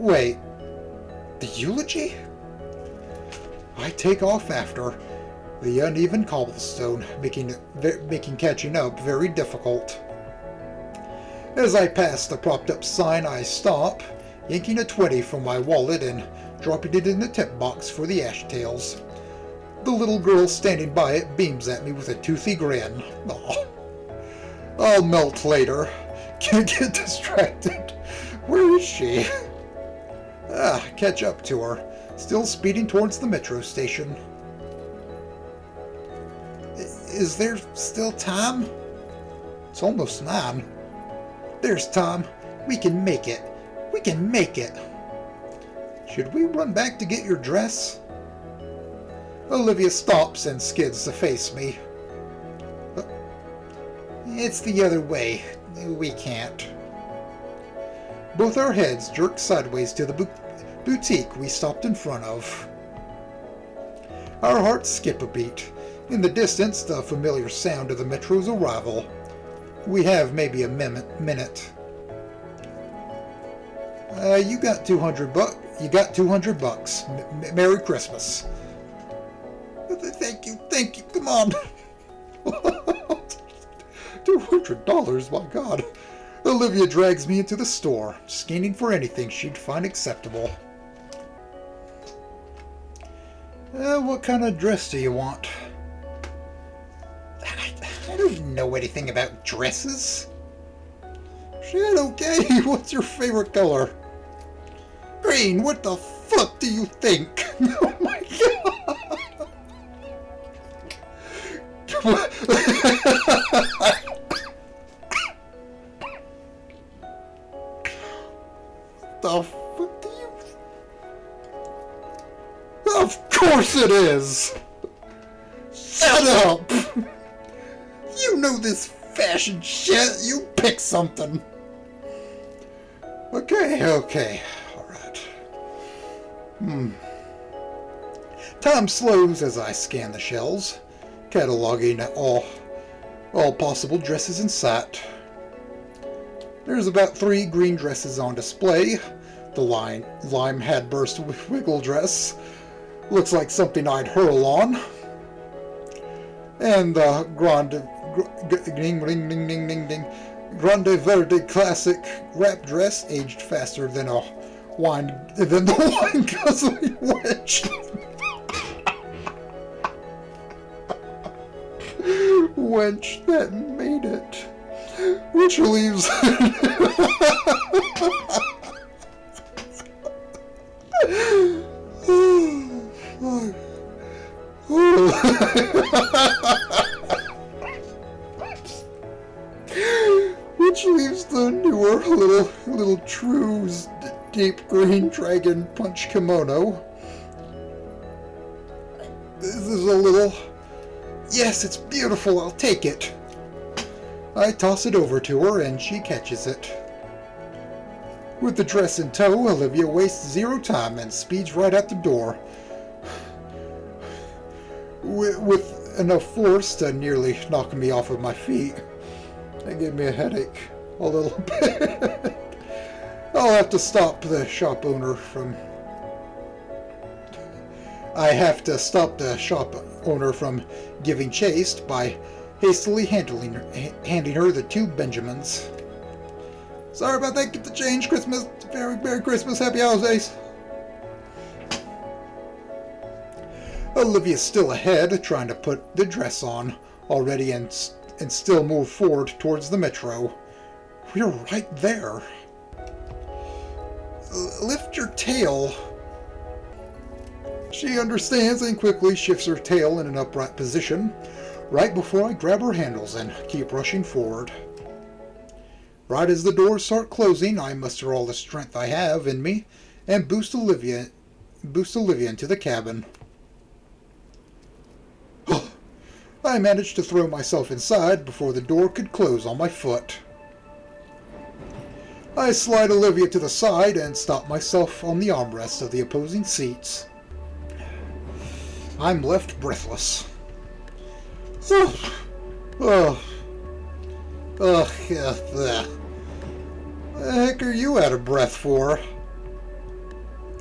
Wait, the eulogy? I take off after the uneven cobblestone, making catching up very difficult. As I pass the propped-up sign, I stop, yanking a 20 from my wallet and dropping it in the tip box for the ashtails. The little girl standing by it beams at me with a toothy grin. Aw. I'll melt later. Can't get distracted. Where is she? Catch up to her. Still speeding towards the metro station. Is there still time? It's almost 9. There's time. We can make it. We can make it. Should we run back to get your dress? Olivia stops and skids to face me. It's the other way. We can't. Both our heads jerk sideways to the boutique we stopped in front of. Our hearts skip a beat. In the distance, the familiar sound of the metro's arrival. We have maybe a minute. You got 200 bucks. You got 200 bucks. Merry Christmas. Thank you. Come on. $200, my God. Olivia drags me into the store, scanning for anything she'd find acceptable. What kind of dress do you want? I don't know anything about dresses. Shit, okay. What's your favorite color? Green, what the fuck do you think? Oh my God. The fuck do you... Of course it is! Shut up! You know this fashion shit. You pick something. Okay. Alright. Time slows as I scan the shelves, cataloging all possible dresses in sight. There's about 3 green dresses on display. The lime Hadburst wiggle dress looks like something I'd hurl on. And the Grande Verde classic wrap dress, aged faster than the wine guzzling wench. Wench that made it. Which leaves which leaves the newer little True's deep green dragon punch kimono. This is a little... Yes, it's beautiful, I'll take it. I toss it over to her and she catches it. With the dress in tow, Olivia wastes 0 time and speeds right out the door. With enough force to nearly knock me off of my feet. That gave me a headache a little bit. I'll have to stop the shop owner from... giving chase by hastily handing her the 2 Benjamins. Sorry about that, get the change, Christmas, Merry Christmas, Happy Holidays. Olivia's still ahead, trying to put the dress on already and still move forward towards the metro. We're right there. Lift your tail. She understands and quickly shifts her tail in an upright position, right before I grab her handles and keep rushing forward. Right as the doors start closing, I muster all the strength I have in me and boost Olivia into the cabin. I managed to throw myself inside before the door could close on my foot. I slide Olivia to the side and stop myself on the armrest of the opposing seats. I'm left breathless. The heck are you out of breath for?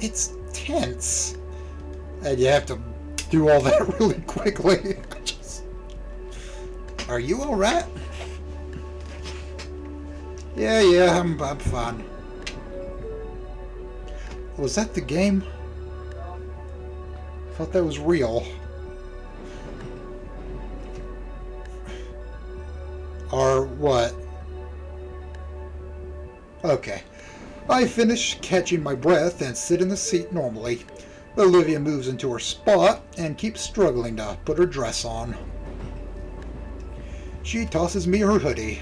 It's tense. And you have to do all that really quickly. Are you alright? Yeah, I'm fine. Was that the game? I thought that was real. Or what? Okay. I finish catching my breath and sit in the seat normally. Olivia moves into her spot and keeps struggling to put her dress on. She tosses me her hoodie.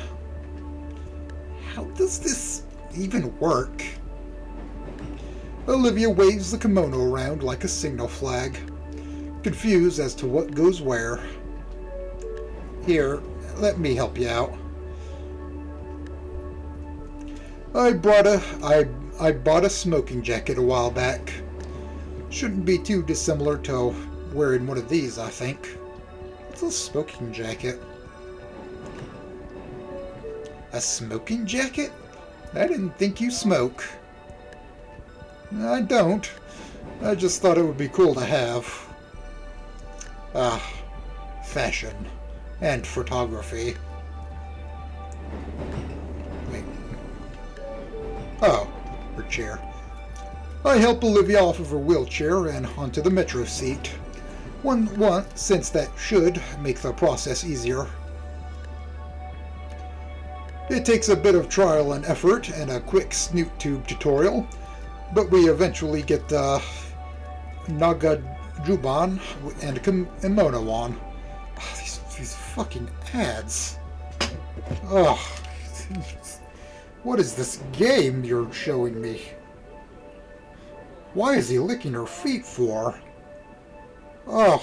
How does this even work? Olivia waves the kimono around like a signal flag, confused as to what goes where. Here, let me help you out. I bought a smoking jacket a while back. Shouldn't be too dissimilar to wearing one of these, I think. What's a smoking jacket? A smoking jacket? I didn't think you smoke. I don't. I just thought it would be cool to have. Fashion and photography. Wait. Oh, her chair. I help Olivia off of her wheelchair and onto the metro seat. Since that should make the process easier. It takes a bit of trial and effort and a quick snoot tube tutorial, but we eventually get the Nagajuban and kimono on. These fucking ads. Ugh. What is this game you're showing me? Why is he licking her feet for? Ugh.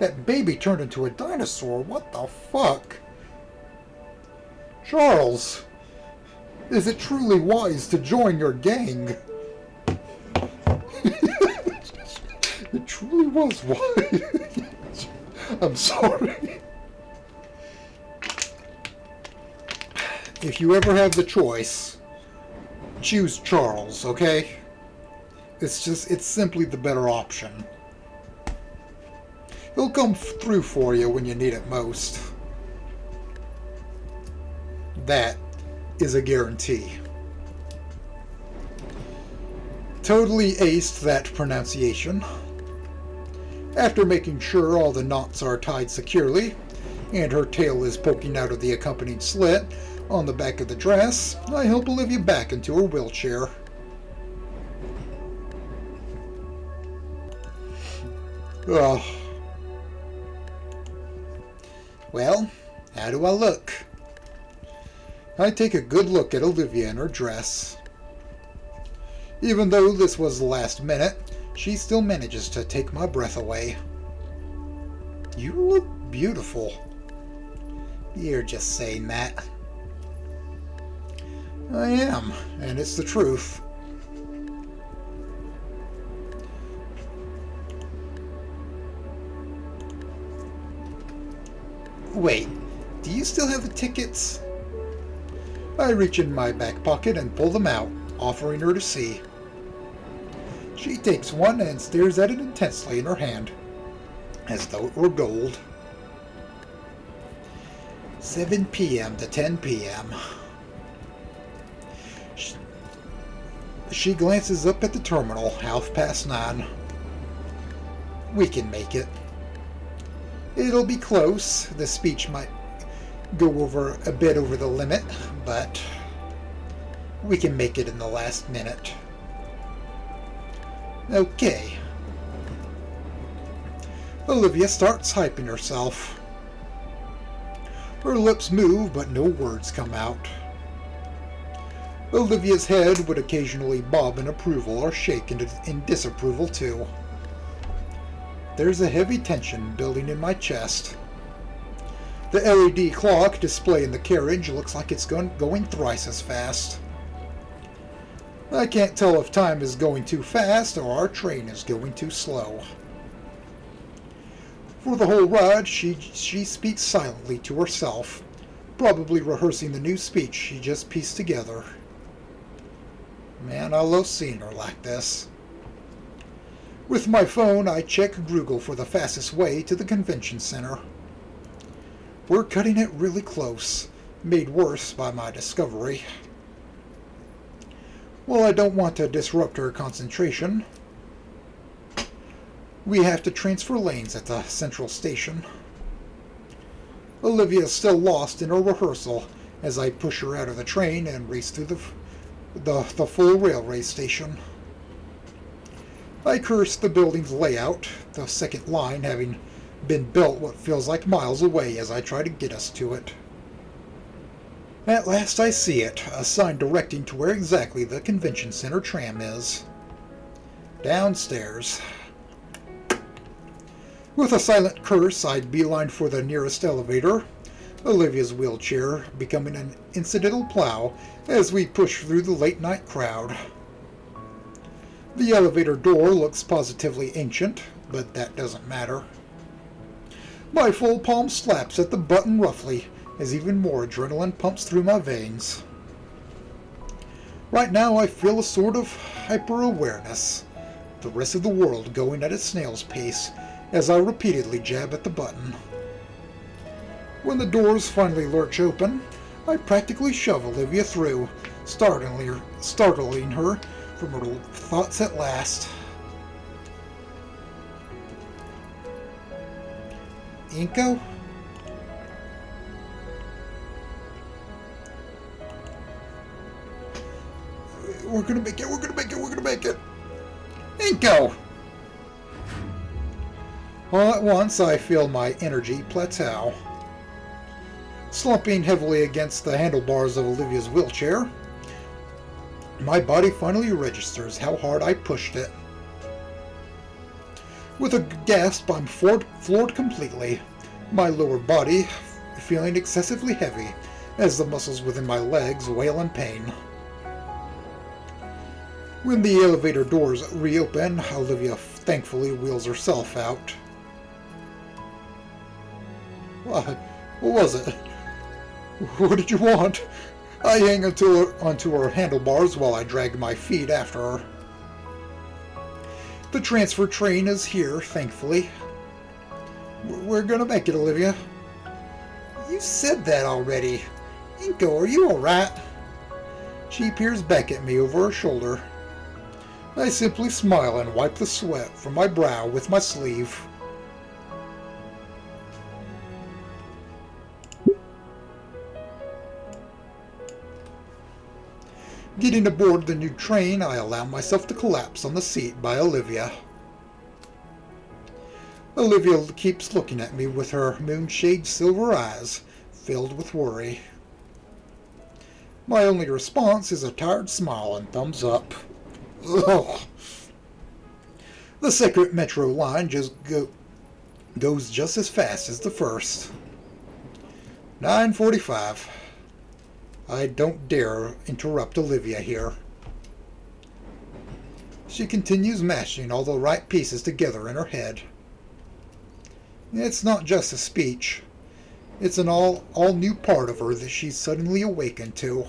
That baby turned into a dinosaur. What the fuck? Charles, is it truly wise to join your gang? It truly was wise. I'm sorry. If you ever have the choice, choose Charles, okay? It's simply the better option. He'll come through for you when you need it most. That is a guarantee. Totally aced that pronunciation. After making sure all the knots are tied securely, and her tail is poking out of the accompanying slit on the back of the dress, I help Olivia back into her wheelchair. Ugh. Well, how do I look? I take a good look at Olivia in her dress. Even though this was the last minute, she still manages to take my breath away. You look beautiful. You're just saying that. I am, and it's the truth. Wait, do you still have the tickets? I reach in my back pocket and pull them out, offering her to see. She takes one and stares at it intensely in her hand, as though it were gold. 7 p.m. to 10 p.m. She glances up at the terminal, 9:30. We can make it. It'll be close. The speech might go over a bit over the limit, but we can make it in the last minute. Okay. Olivia starts hyping herself. Her lips move, but no words come out. Olivia's head would occasionally bob in approval or shake in disapproval too. There's a heavy tension building in my chest. The LED clock display in the carriage looks like it's going thrice as fast. I can't tell if time is going too fast or our train is going too slow. For the whole ride, she speaks silently to herself, probably rehearsing the new speech she just pieced together. Man, I love seeing her like this. With my phone, I check Google for the fastest way to the convention center. We're cutting it really close, made worse by my discovery. Well, I don't want to disrupt her concentration. We have to transfer lanes at the central station. Olivia is still lost in her rehearsal as I push her out of the train and race through the full railway station. I curse the building's layout, the second line having been built what feels like miles away as I try to get us to it. At last I see it, a sign directing to where exactly the convention center tram is. Downstairs. With a silent curse, I beeline for the nearest elevator, Olivia's wheelchair becoming an incidental plow as we push through the late-night crowd. The elevator door looks positively ancient, but that doesn't matter. My full palm slaps at the button roughly as even more adrenaline pumps through my veins. Right now I feel a sort of hyper-awareness, the rest of the world going at a snail's pace as I repeatedly jab at the button. When the doors finally lurch open, I practically shove Olivia through, startling her from her thoughts at last. Inko? We're gonna make it, we're gonna make it, we're gonna make it! Inko! All at once, I feel my energy plateau. Slumping heavily against the handlebars of Olivia's wheelchair, my body finally registers how hard I pushed it. With a gasp, I'm floored completely, my lower body feeling excessively heavy as the muscles within my legs wail in pain. When the elevator doors reopen, Olivia thankfully wheels herself out. What was it? What did you want? I hang onto her handlebars while I drag my feet after her. The transfer train is here, thankfully. We're gonna make it, Olivia. You said that already. Inko, are you alright? She peers back at me over her shoulder. I simply smile and wipe the sweat from my brow with my sleeve. Getting aboard the new train, I allow myself to collapse on the seat by Olivia. Olivia keeps looking at me with her moonshade silver eyes, filled with worry. My only response is a tired smile and thumbs up. Ugh. The second metro line goes just as fast as the first. 9:45. I don't dare interrupt Olivia here. She continues mashing all the right pieces together in her head. It's not just a speech. It's an all new part of her that she's suddenly awakened to.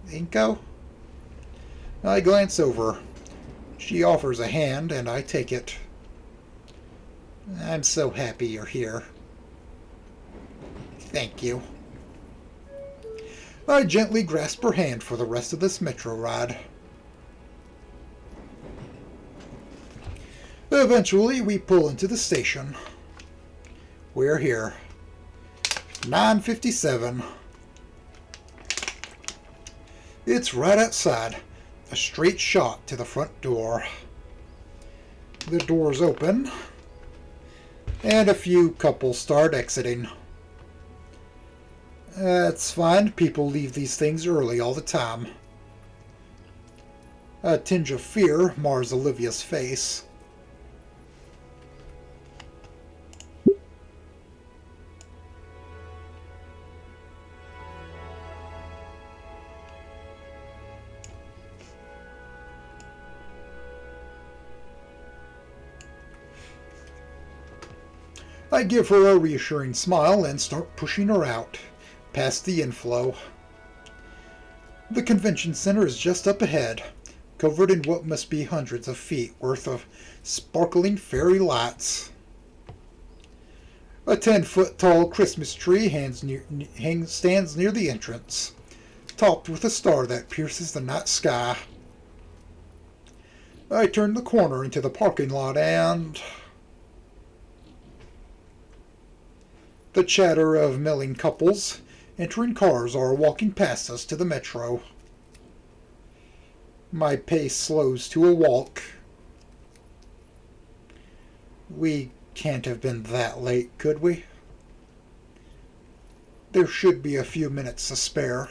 Inko? I glance over. She offers a hand and I take it. I'm so happy you're here. Thank you. I gently grasp her hand for the rest of this metro ride. Eventually, we pull into the station. We're here. 9:57. It's right outside. A straight shot to the front door. The doors open, and a few couples start exiting. That's fine. People leave these things early all the time. A tinge of fear mars Olivia's face. I give her a reassuring smile and start pushing her out, past the inflow. The convention center is just up ahead, covered in what must be hundreds of feet worth of sparkling fairy lights. A 10-foot tall Christmas tree stands near the entrance, topped with a star that pierces the night sky. I turn the corner into the parking lot and... the chatter of milling couples entering cars are walking past us to the metro. My pace slows to a walk. We can't have been that late, could we? There should be a few minutes to spare.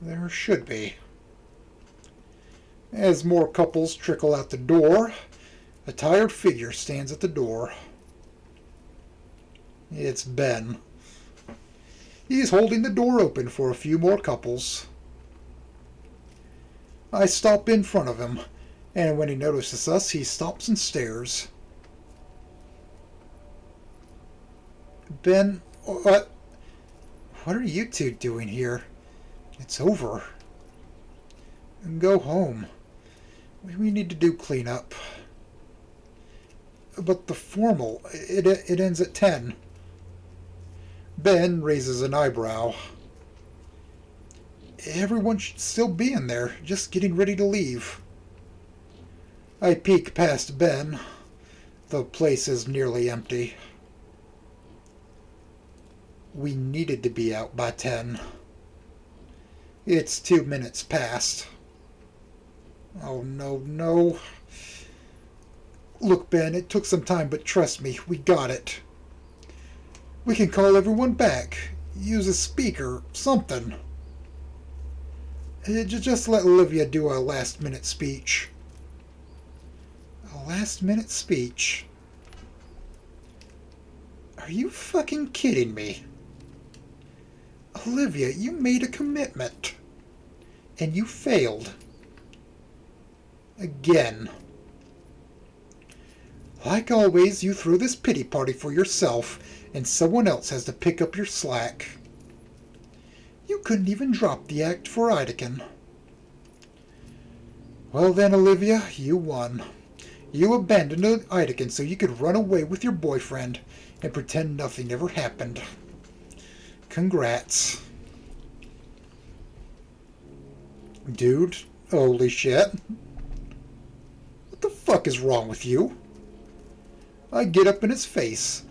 There should be. As more couples trickle out the door, a tired figure stands at the door. It's Ben. He's holding the door open for a few more couples. I stop in front of him, and when he notices us, he stops and stares. Ben, what are you two doing here? It's over. Go home. We need to do cleanup. But the formal, it ends at 10. Ben raises an eyebrow. Everyone should still be in there, just getting ready to leave. I peek past Ben. The place is nearly empty. We needed to be out by 10. It's 2 minutes past. Oh, no. Look, Ben, it took some time, but trust me, we got it. We can call everyone back. Use a speaker, something. Just let Olivia do a last-minute speech. A last-minute speech? Are you fucking kidding me? Olivia, you made a commitment. And you failed. Again. Like always, you threw this pity party for yourself, and someone else has to pick up your slack. You couldn't even drop the act for Ideken. Well then, Olivia, you won. You abandoned Ideken so you could run away with your boyfriend and pretend nothing ever happened. Congrats. Dude, holy shit. What the fuck is wrong with you? I get up in his face.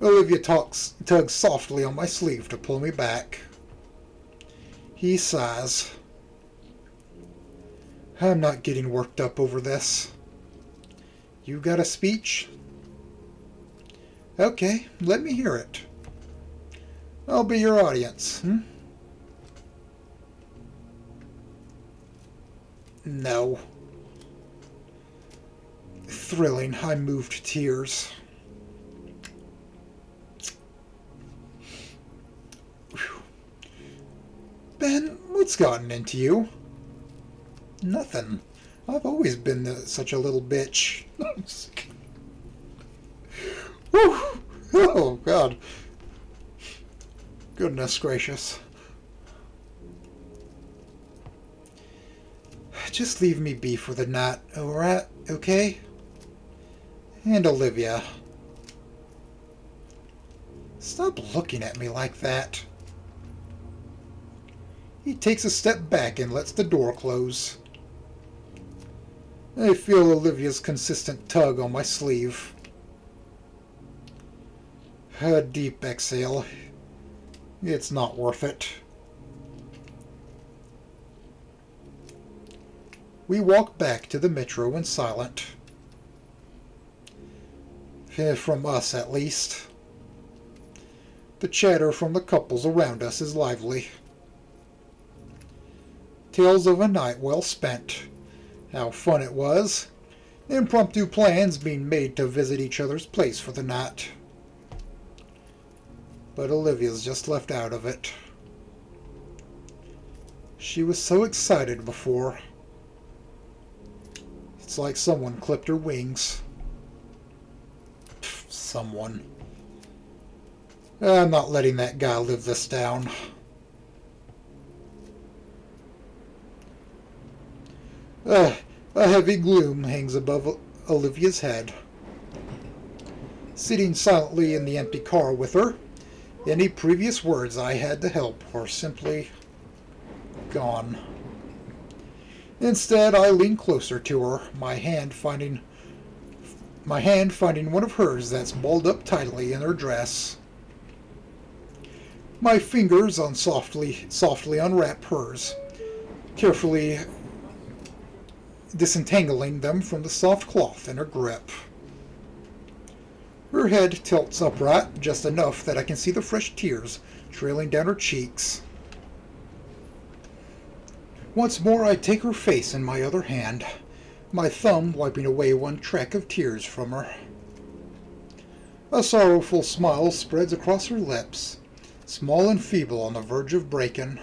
Olivia tugs softly on my sleeve to pull me back. He sighs. I'm not getting worked up over this. You got a speech? Okay, let me hear it. I'll be your audience, No. Thrilling, I moved to tears. Whew. Ben, what's gotten into you? Nothing. I've always been such a little bitch. Whew. Oh, God. Goodness gracious. Just leave me be for the night, alright? Okay? And Olivia. Stop looking at me like that. He takes a step back and lets the door close. I feel Olivia's consistent tug on my sleeve. A deep exhale. It's not worth it. We walk back to the metro in silence. From us, at least. The chatter from the couples around us is lively. Tales of a night well spent. How fun it was. Impromptu plans being made to visit each other's place for the night. But Olivia's just left out of it. She was so excited before. It's like someone clipped her wings. Someone. I'm not letting that guy live this down. A heavy gloom hangs above Olivia's head. Sitting silently in the empty car with her, any previous words I had to help are simply gone. Instead, I lean closer to her, my hand finding one of hers that's balled up tightly in her dress. My fingers softly unwrap hers, carefully disentangling them from the soft cloth in her grip. Her head tilts upright, just enough that I can see the fresh tears trailing down her cheeks. Once more I take her face in my other hand, my thumb wiping away one track of tears from her. A sorrowful smile spreads across her lips, small and feeble on the verge of breaking.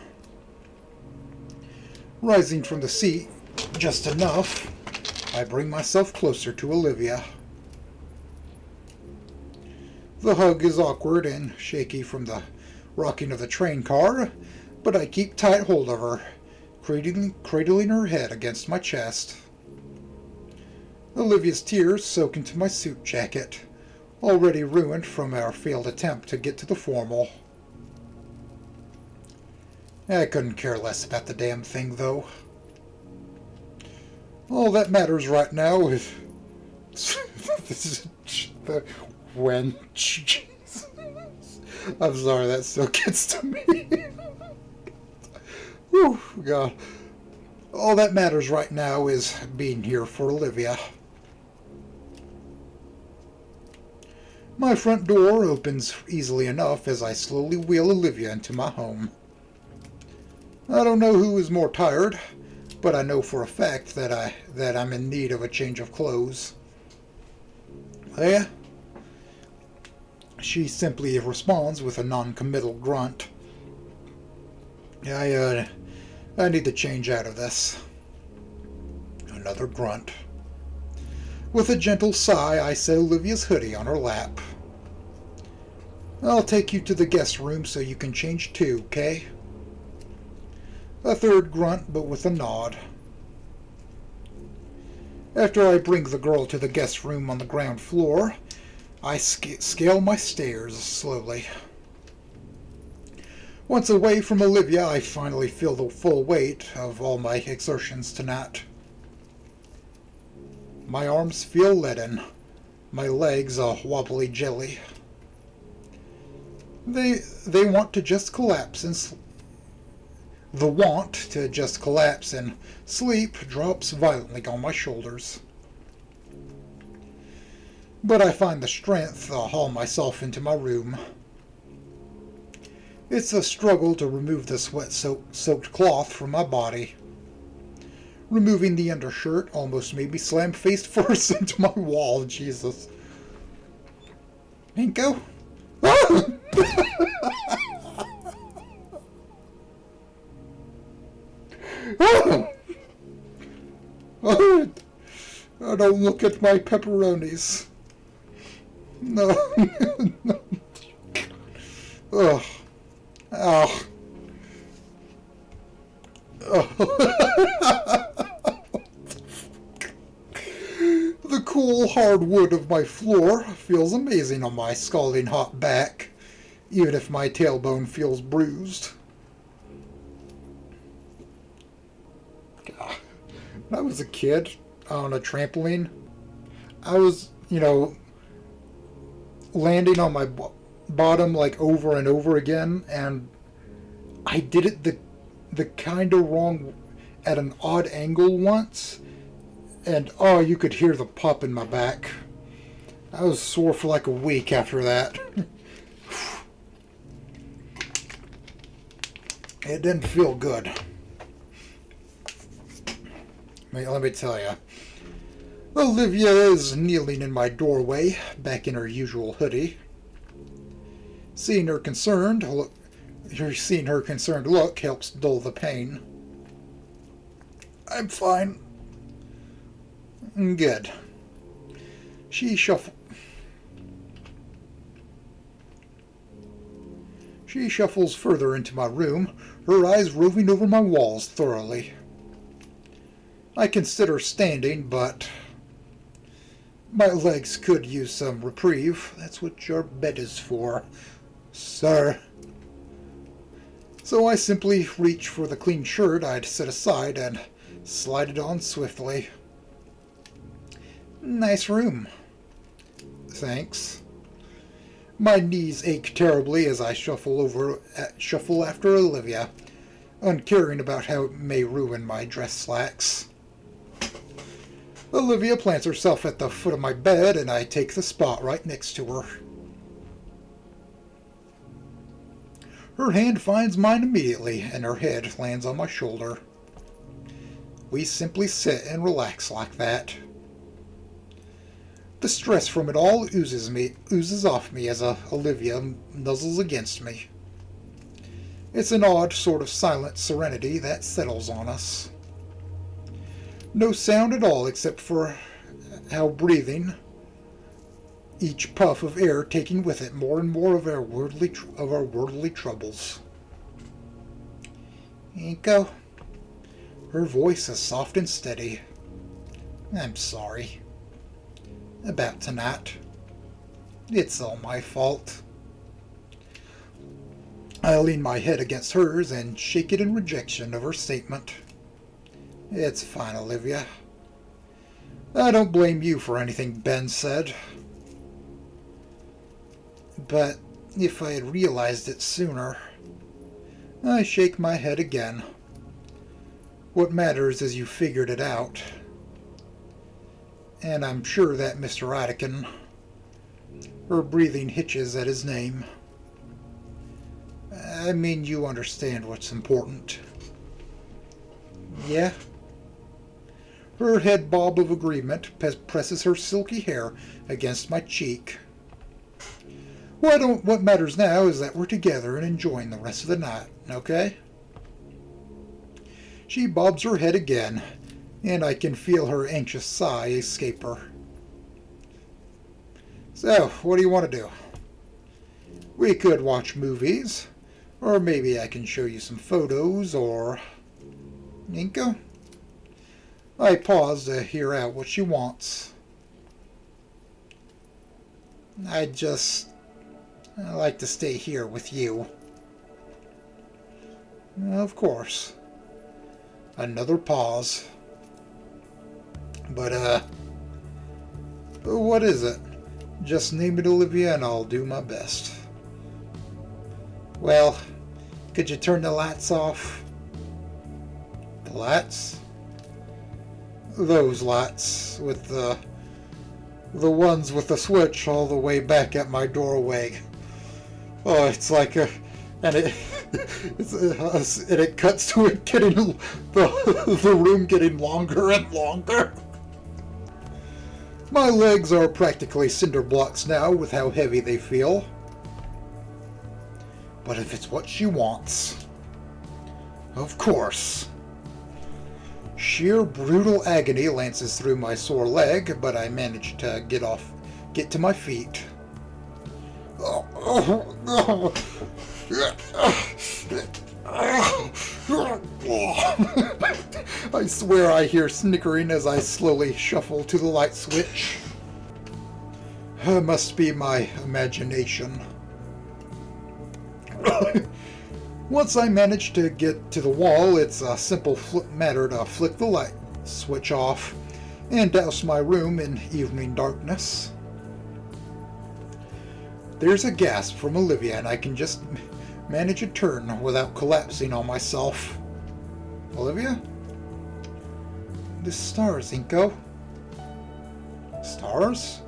Rising from the seat, just enough, I bring myself closer to Olivia. The hug is awkward and shaky from the rocking of the train car, but I keep tight hold of her, cradling her head against my chest. Olivia's tears soak into my suit jacket, already ruined from our failed attempt to get to the formal. I couldn't care less about the damn thing, though. All that matters right now is this is the wench. I'm sorry, that still gets to me. Whew, God. All that matters right now is being here for Olivia. My front door opens easily enough as I slowly wheel Olivia into my home. I don't know who is more tired, but I know for a fact that I'm in need of a change of clothes. Yeah. She simply responds with a non-committal grunt. I need to change out of this. Another grunt. With a gentle sigh, I set Olivia's hoodie on her lap. I'll take you to the guest room so you can change too, okay? A third grunt, but with a nod. After I bring the girl to the guest room on the ground floor, I scale my stairs slowly. Once away from Olivia, I finally feel the full weight of all my exertions tonight. My arms feel leaden, my legs a wobbly jelly. They want to just collapse and the want to just collapse and sleep drops violently on my shoulders. But I find the strength to haul myself into my room. It's a struggle to remove the sweat-soaked cloth from my body. Removing the undershirt almost made me slam face first into my wall, Jesus. Minko? Ah! Oh! Oh! Don't look at my pepperonis. No. No. Ugh. Ow. The cool hard wood of my floor feels amazing on my scalding hot back, even if my tailbone feels bruised. When I was a kid on a trampoline, I was, landing on my bottom like over and over again, and I did it the kind of wrong at an odd angle once, and you could hear the pop in my back. I was sore for like a week after that. It didn't feel good. Let me tell you. Olivia is kneeling in my doorway, back in her usual hoodie. Seeing her concerned look helps dull the pain. I'm fine. Good. She shuffles further into my room, her eyes roving over my walls thoroughly. I consider standing, but my legs could use some reprieve. That's what your bed is for, sir. So I simply reach for the clean shirt I'd set aside and slide it on swiftly. Nice room. Thanks. My knees ache terribly as I shuffle after Olivia, uncaring about how it may ruin my dress slacks. Olivia plants herself at the foot of my bed, and I take the spot right next to her. Her hand finds mine immediately, and her head lands on my shoulder. We simply sit and relax like that. The stress from it all oozes off me as Olivia nuzzles against me. It's an odd sort of silent serenity that settles on us. No sound at all except for our breathing, each puff of air taking with it more and more of our worldly troubles. Inko, her voice is soft and steady. I'm sorry. About tonight. It's all my fault. I lean my head against hers and shake it in rejection of her statement. It's fine, Olivia. I don't blame you for anything Ben said. But if I had realized it sooner... I shake my head again. What matters is you figured it out. And I'm sure that Mr. Attican... Her breathing hitches at his name. I mean, you understand what's important. Yeah? Her head bob of agreement presses her silky hair against my cheek. What matters now is that we're together and enjoying the rest of the night, okay? She bobs her head again, and I can feel her anxious sigh escape her. So, what do you want to do? We could watch movies, or maybe I can show you some photos, or... Inko? I pause to hear out what she wants. I like to stay here with you. Of course. Another pause. But, what is it? Just name it, Olivia, and I'll do my best. Well, could you turn the lights off? The lights? Those lights with the ones with the switch all the way back at my doorway. Oh, it's like a... And it cuts to it getting... the room getting longer and longer. My legs are practically cinder blocks now with how heavy they feel. But if it's what she wants... Of course. Sheer brutal agony lances through my sore leg, but I manage to get to my feet. I swear I hear snickering as I slowly shuffle to the light switch. Must be my imagination. Once I manage to get to the wall, it's a simple matter to flick the light switch off and douse my room in evening darkness. There's a gasp from Olivia, and I can just manage a turn without collapsing on myself. Olivia? The stars, Inko. Stars?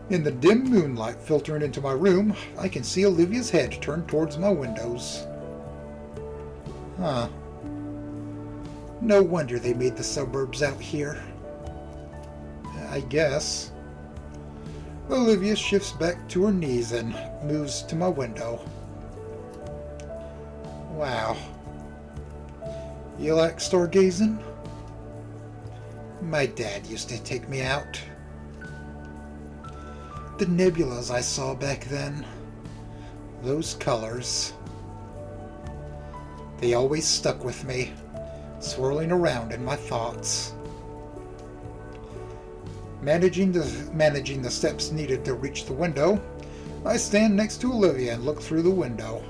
In the dim moonlight filtering into my room, I can see Olivia's head turned towards my windows. Huh. No wonder they made the suburbs out here. I guess. Olivia shifts back to her knees and moves to my window. Wow. You like stargazing? My dad used to take me out. The nebulas I saw back then. Those colors. They always stuck with me. swirling around in my thoughts. Managing the steps needed to reach the window, I stand next to Olivia and look through the window.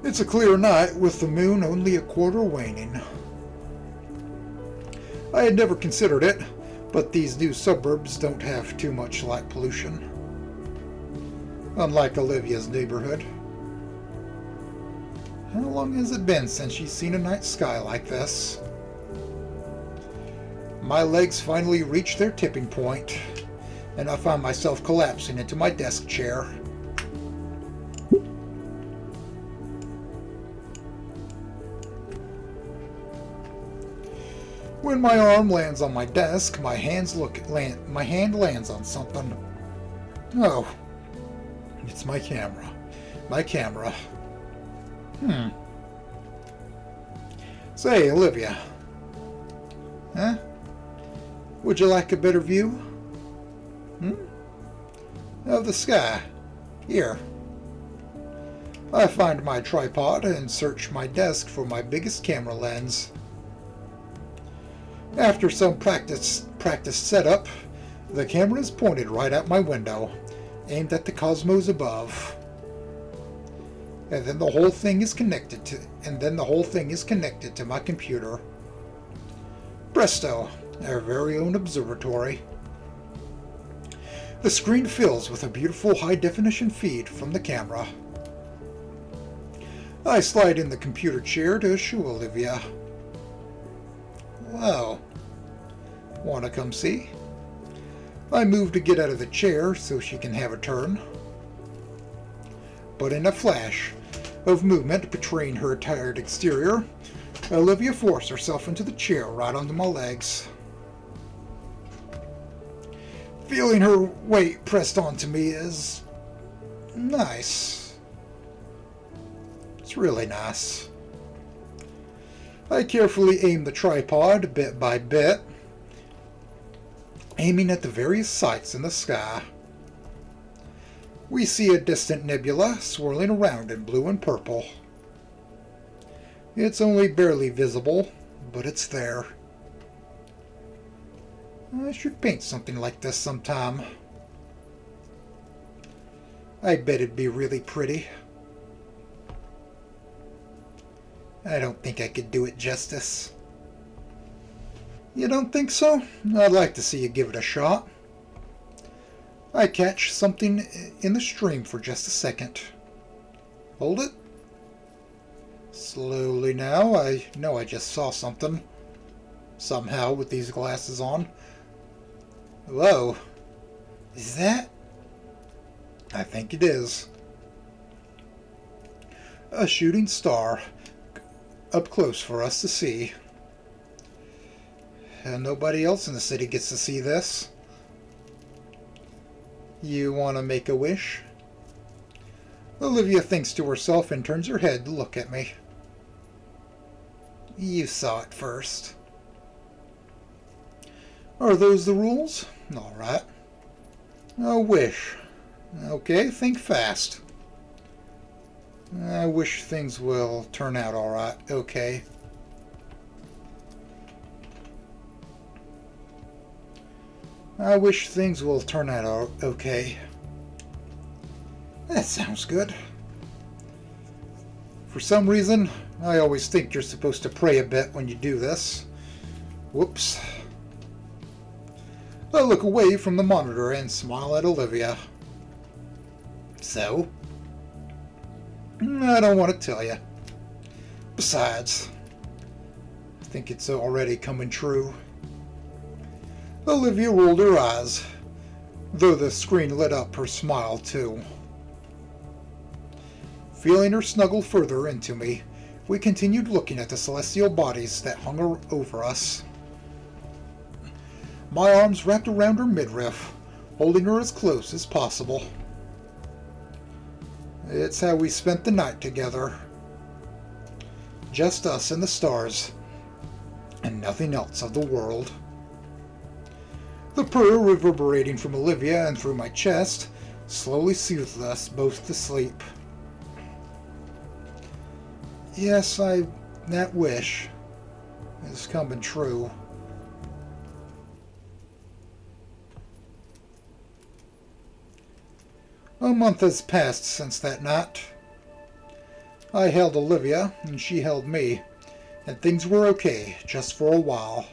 It's a clear night with the moon only a quarter waning. I had never considered it, but these new suburbs don't have too much light pollution. Unlike Olivia's neighborhood. How long has it been since she's seen a night sky like this? My legs finally reach their tipping point, and I find myself collapsing into my desk chair. When my arm lands on my desk, my hand lands on something. Oh, it's my camera. My camera. Say, Olivia. Huh? Would you like a better view? Of the sky. Here. I find my tripod and search my desk for my biggest camera lens. After some practice setup, the camera is pointed right at my window, aimed at the cosmos above. And then the whole thing is connected to my computer. Presto, our very own observatory. The screen fills with a beautiful high-definition feed from the camera. I slide in the computer chair to shoo Olivia. Wow. Wanna come see? I move to get out of the chair so she can have a turn. But in a flash of movement betraying her tired exterior, Olivia forced herself into the chair right onto my legs. Feeling her weight pressed onto me is nice. It's really nice. I carefully aim the tripod bit by bit, aiming at the various sights in the sky. We see a distant nebula swirling around in blue and purple. It's only barely visible, but it's there. I should paint something like this sometime. I bet it'd be really pretty. I don't think I could do it justice. You don't think so? I'd like to see you give it a shot. I catch something in the stream for just a second. Hold it. Slowly now. I know I just saw something. Somehow with these glasses on. Whoa. Is that? I think it is. A shooting star. Up close for us to see. And nobody else in the city gets to see this. You want to make a wish? Olivia thinks to herself and turns her head to look at me. You saw it first. Are those the rules? All right. A wish. Okay, think fast. I wish things will turn out all right. Okay. I wish things will turn out okay. That sounds good. For some reason, I always think you're supposed to pray a bit when you do this. Whoops. I look away from the monitor and smile at Olivia. So? I don't want to tell you. Besides, I think it's already coming true. Olivia rolled her eyes, though the screen lit up her smile too. Feeling her snuggle further into me, we continued looking at the celestial bodies that hung over us. My arms wrapped around her midriff, holding her as close as possible. It's how we spent the night together. Just us and the stars, and nothing else of the world. The purr reverberating from Olivia and through my chest slowly soothed us both to sleep. Yes, I that wish is coming true. A month has passed since that night. I held Olivia, and she held me, and things were okay, just for a while.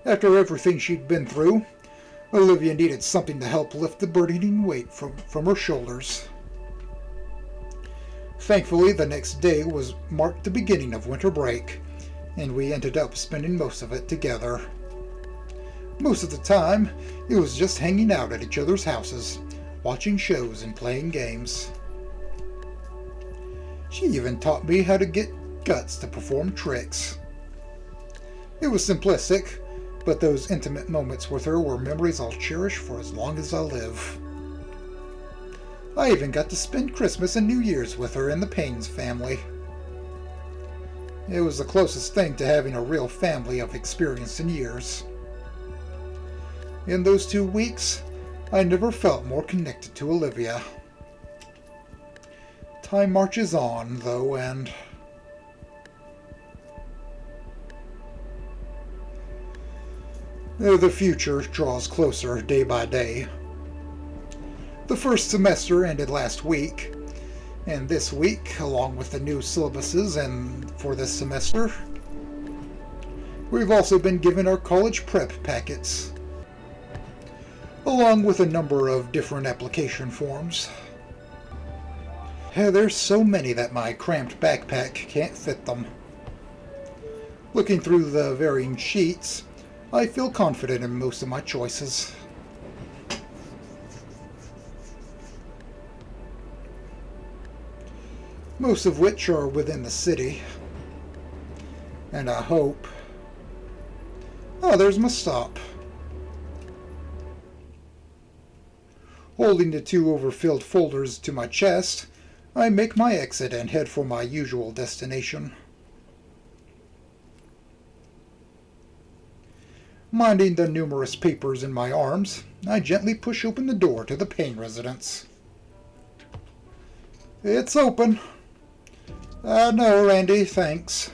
After everything she'd been through, Olivia needed something to help lift the burdening weight from her shoulders. Thankfully, the next day marked the beginning of winter break, and we ended up spending most of it together. Most of the time, it was just hanging out at each other's houses, watching shows and playing games. She even taught me how to get guts to perform tricks. It was simplistic, but those intimate moments with her were memories I'll cherish for as long as I live. I even got to spend Christmas and New Year's with her and the Paynes family. It was the closest thing to having a real family I've experienced in years. In those 2 weeks, I never felt more connected to Olivia. Time marches on, though, and the future draws closer day by day. The first semester ended last week, and this week, along with the new syllabuses and for this semester, we've also been given our college prep packets, along with a number of different application forms. There's so many that my cramped backpack can't fit them. Looking through the varying sheets, I feel confident in most of my choices. Most of which are within the city. And I hope... Oh, there's my stop. Holding the 2 overfilled folders to my chest, I make my exit and head for my usual destination. Minding the numerous papers in my arms, I gently push open the door to the Payne residence. It's open. No, Randy, thanks.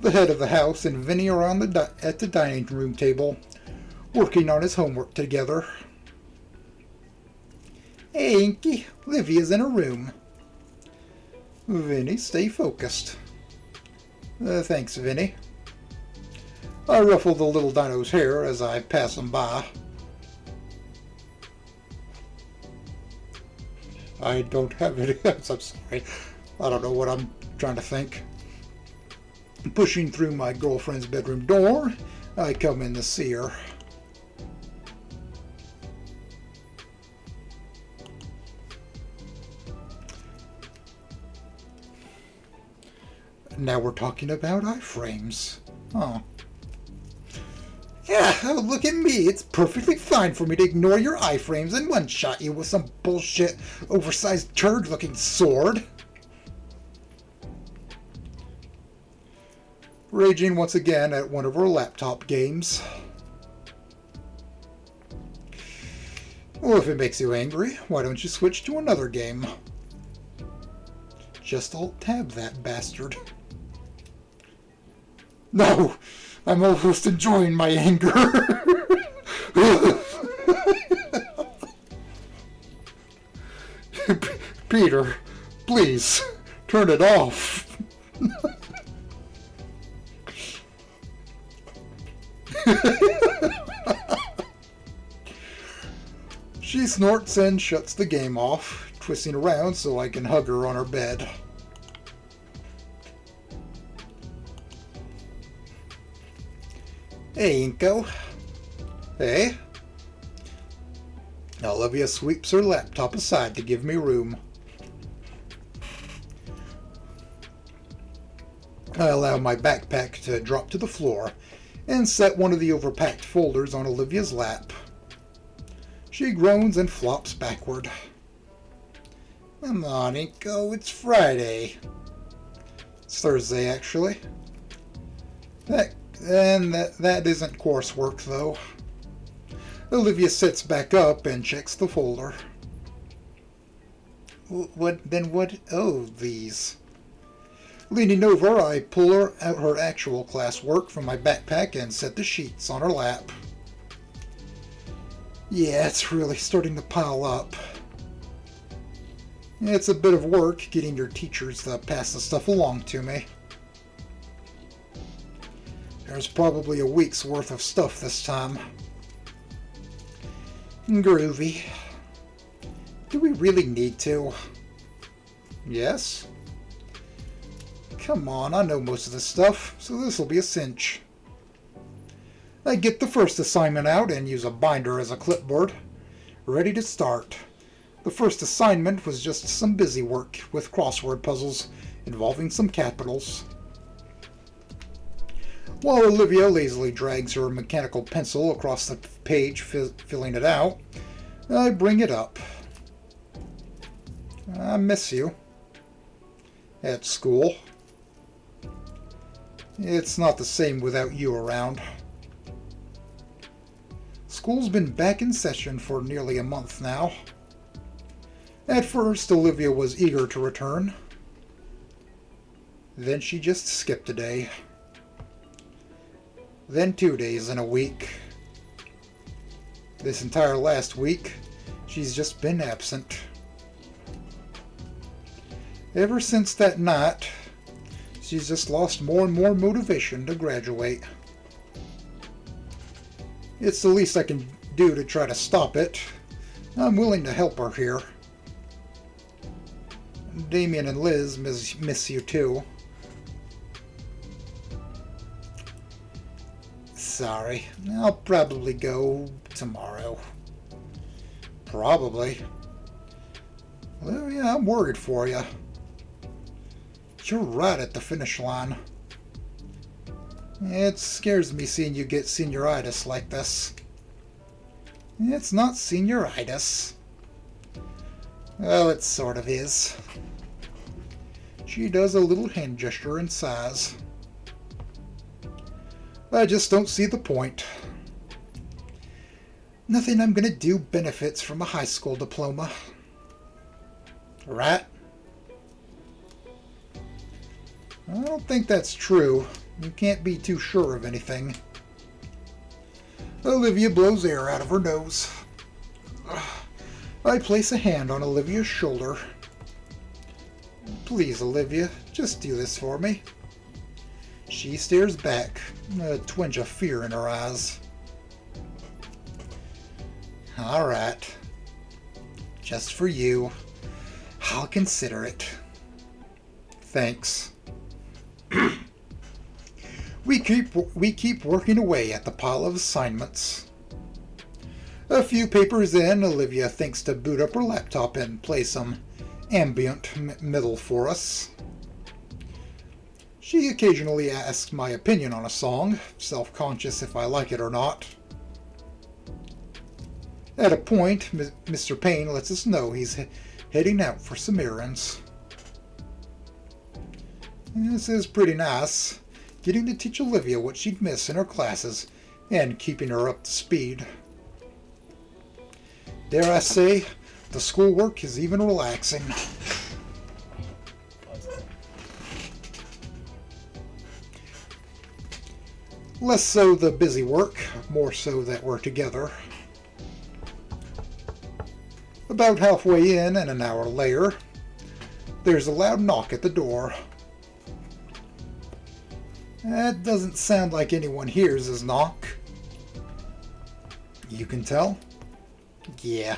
The head of the house and Vinny are at the dining room table, working on his homework together. Hey, Inky, Livia's in her room. Vinny, stay focused. Thanks, Vinny. I ruffle the little dino's hair as I pass him by. I don't have any... I'm sorry. I don't know what I'm trying to think. Pushing through my girlfriend's bedroom door, I come in to see her. Now we're talking about iframes. Oh. Yeah, look at me. It's perfectly fine for me to ignore your iframes and one-shot you with some bullshit, oversized turd-looking sword. Raging once again at one of her laptop games. Well, if it makes you angry, why don't you switch to another game? Just alt-tab that bastard. No! I'm almost enjoying my anger. Peter, please, turn it off. She snorts and shuts the game off, twisting around so I can hug her on her bed. Hey, Inko. Hey. Olivia sweeps her laptop aside to give me room. I allow my backpack to drop to the floor and set one of the overpacked folders on Olivia's lap. She groans and flops backward. Come on, Inko, it's Friday. It's Thursday, actually. That isn't coursework, though. Olivia sits back up and checks the folder. What? Oh, these. Leaning over, I pull her out her actual classwork from my backpack and set the sheets on her lap. Yeah, it's really starting to pile up. It's a bit of work getting your teachers to pass the stuff along to me. There's probably a week's worth of stuff this time. Groovy. Do we really need to? Yes? Come on, I know most of this stuff, so this'll be a cinch. I get the first assignment out and use a binder as a clipboard. Ready to start. The first assignment was just some busy work with crossword puzzles involving some capitals. While Olivia lazily drags her mechanical pencil across the page, filling it out, I bring it up. I miss you. At school. It's not the same without you around. School's been back in session for nearly a month now. At first, Olivia was eager to return. Then she just skipped a day. Then 2 days in a week. This entire last week, she's just been absent. Ever since that night, she's just lost more and more motivation to graduate. It's the least I can do to try to stop it. I'm willing to help her here. Damien and Liz miss you too. Sorry, I'll probably go tomorrow. Probably. Well, yeah, I'm worried for you. You're right at the finish line. It scares me seeing you get senioritis like this. It's not senioritis. Well, it sort of is. She does a little hand gesture and sighs. I just don't see the point. Nothing I'm gonna do benefits from a high school diploma. Right? I don't think that's true. You can't be too sure of anything. Olivia blows air out of her nose. I place a hand on Olivia's shoulder. Please, Olivia, just do this for me. She stares back, a twinge of fear in her eyes. All right. Just for you. I'll consider it. Thanks. We keep working away at the pile of assignments. A few papers in, Olivia thinks to boot up her laptop and play some ambient metal for us. She occasionally asks my opinion on a song, self-conscious if I like it or not. At a point, Mr. Payne lets us know he's heading out for some errands. This is pretty nice, getting to teach Olivia what she'd miss in her classes and keeping her up to speed. Dare I say, the schoolwork is even relaxing. Less so the busy work, more so that we're together. About halfway in and an hour later, there's a loud knock at the door. That doesn't sound like anyone hears his knock. You can tell? Yeah.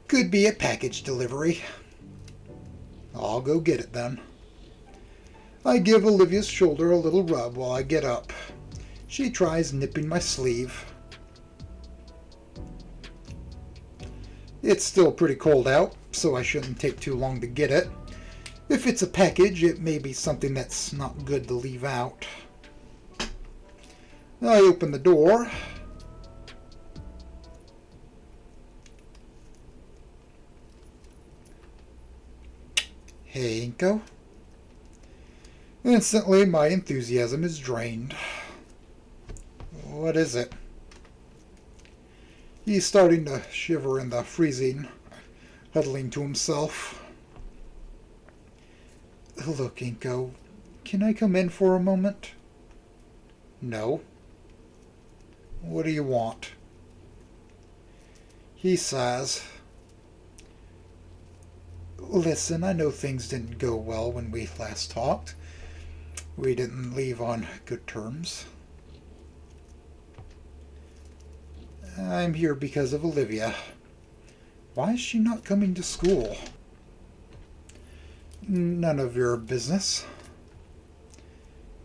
Could be a package delivery. I'll go get it then. I give Olivia's shoulder a little rub while I get up. She tries nipping my sleeve. It's still pretty cold out, so I shouldn't take too long to get it. If it's a package, it may be something that's not good to leave out. I open the door. Hey, Inko. Instantly, my enthusiasm is drained. What is it? He's starting to shiver in the freezing, huddling to himself. Look, Inko, can I come in for a moment? No. What do you want? He sighs. Listen, I know things didn't go well when we last talked. We didn't leave on good terms. I'm here because of Olivia. Why is she not coming to school? None of your business.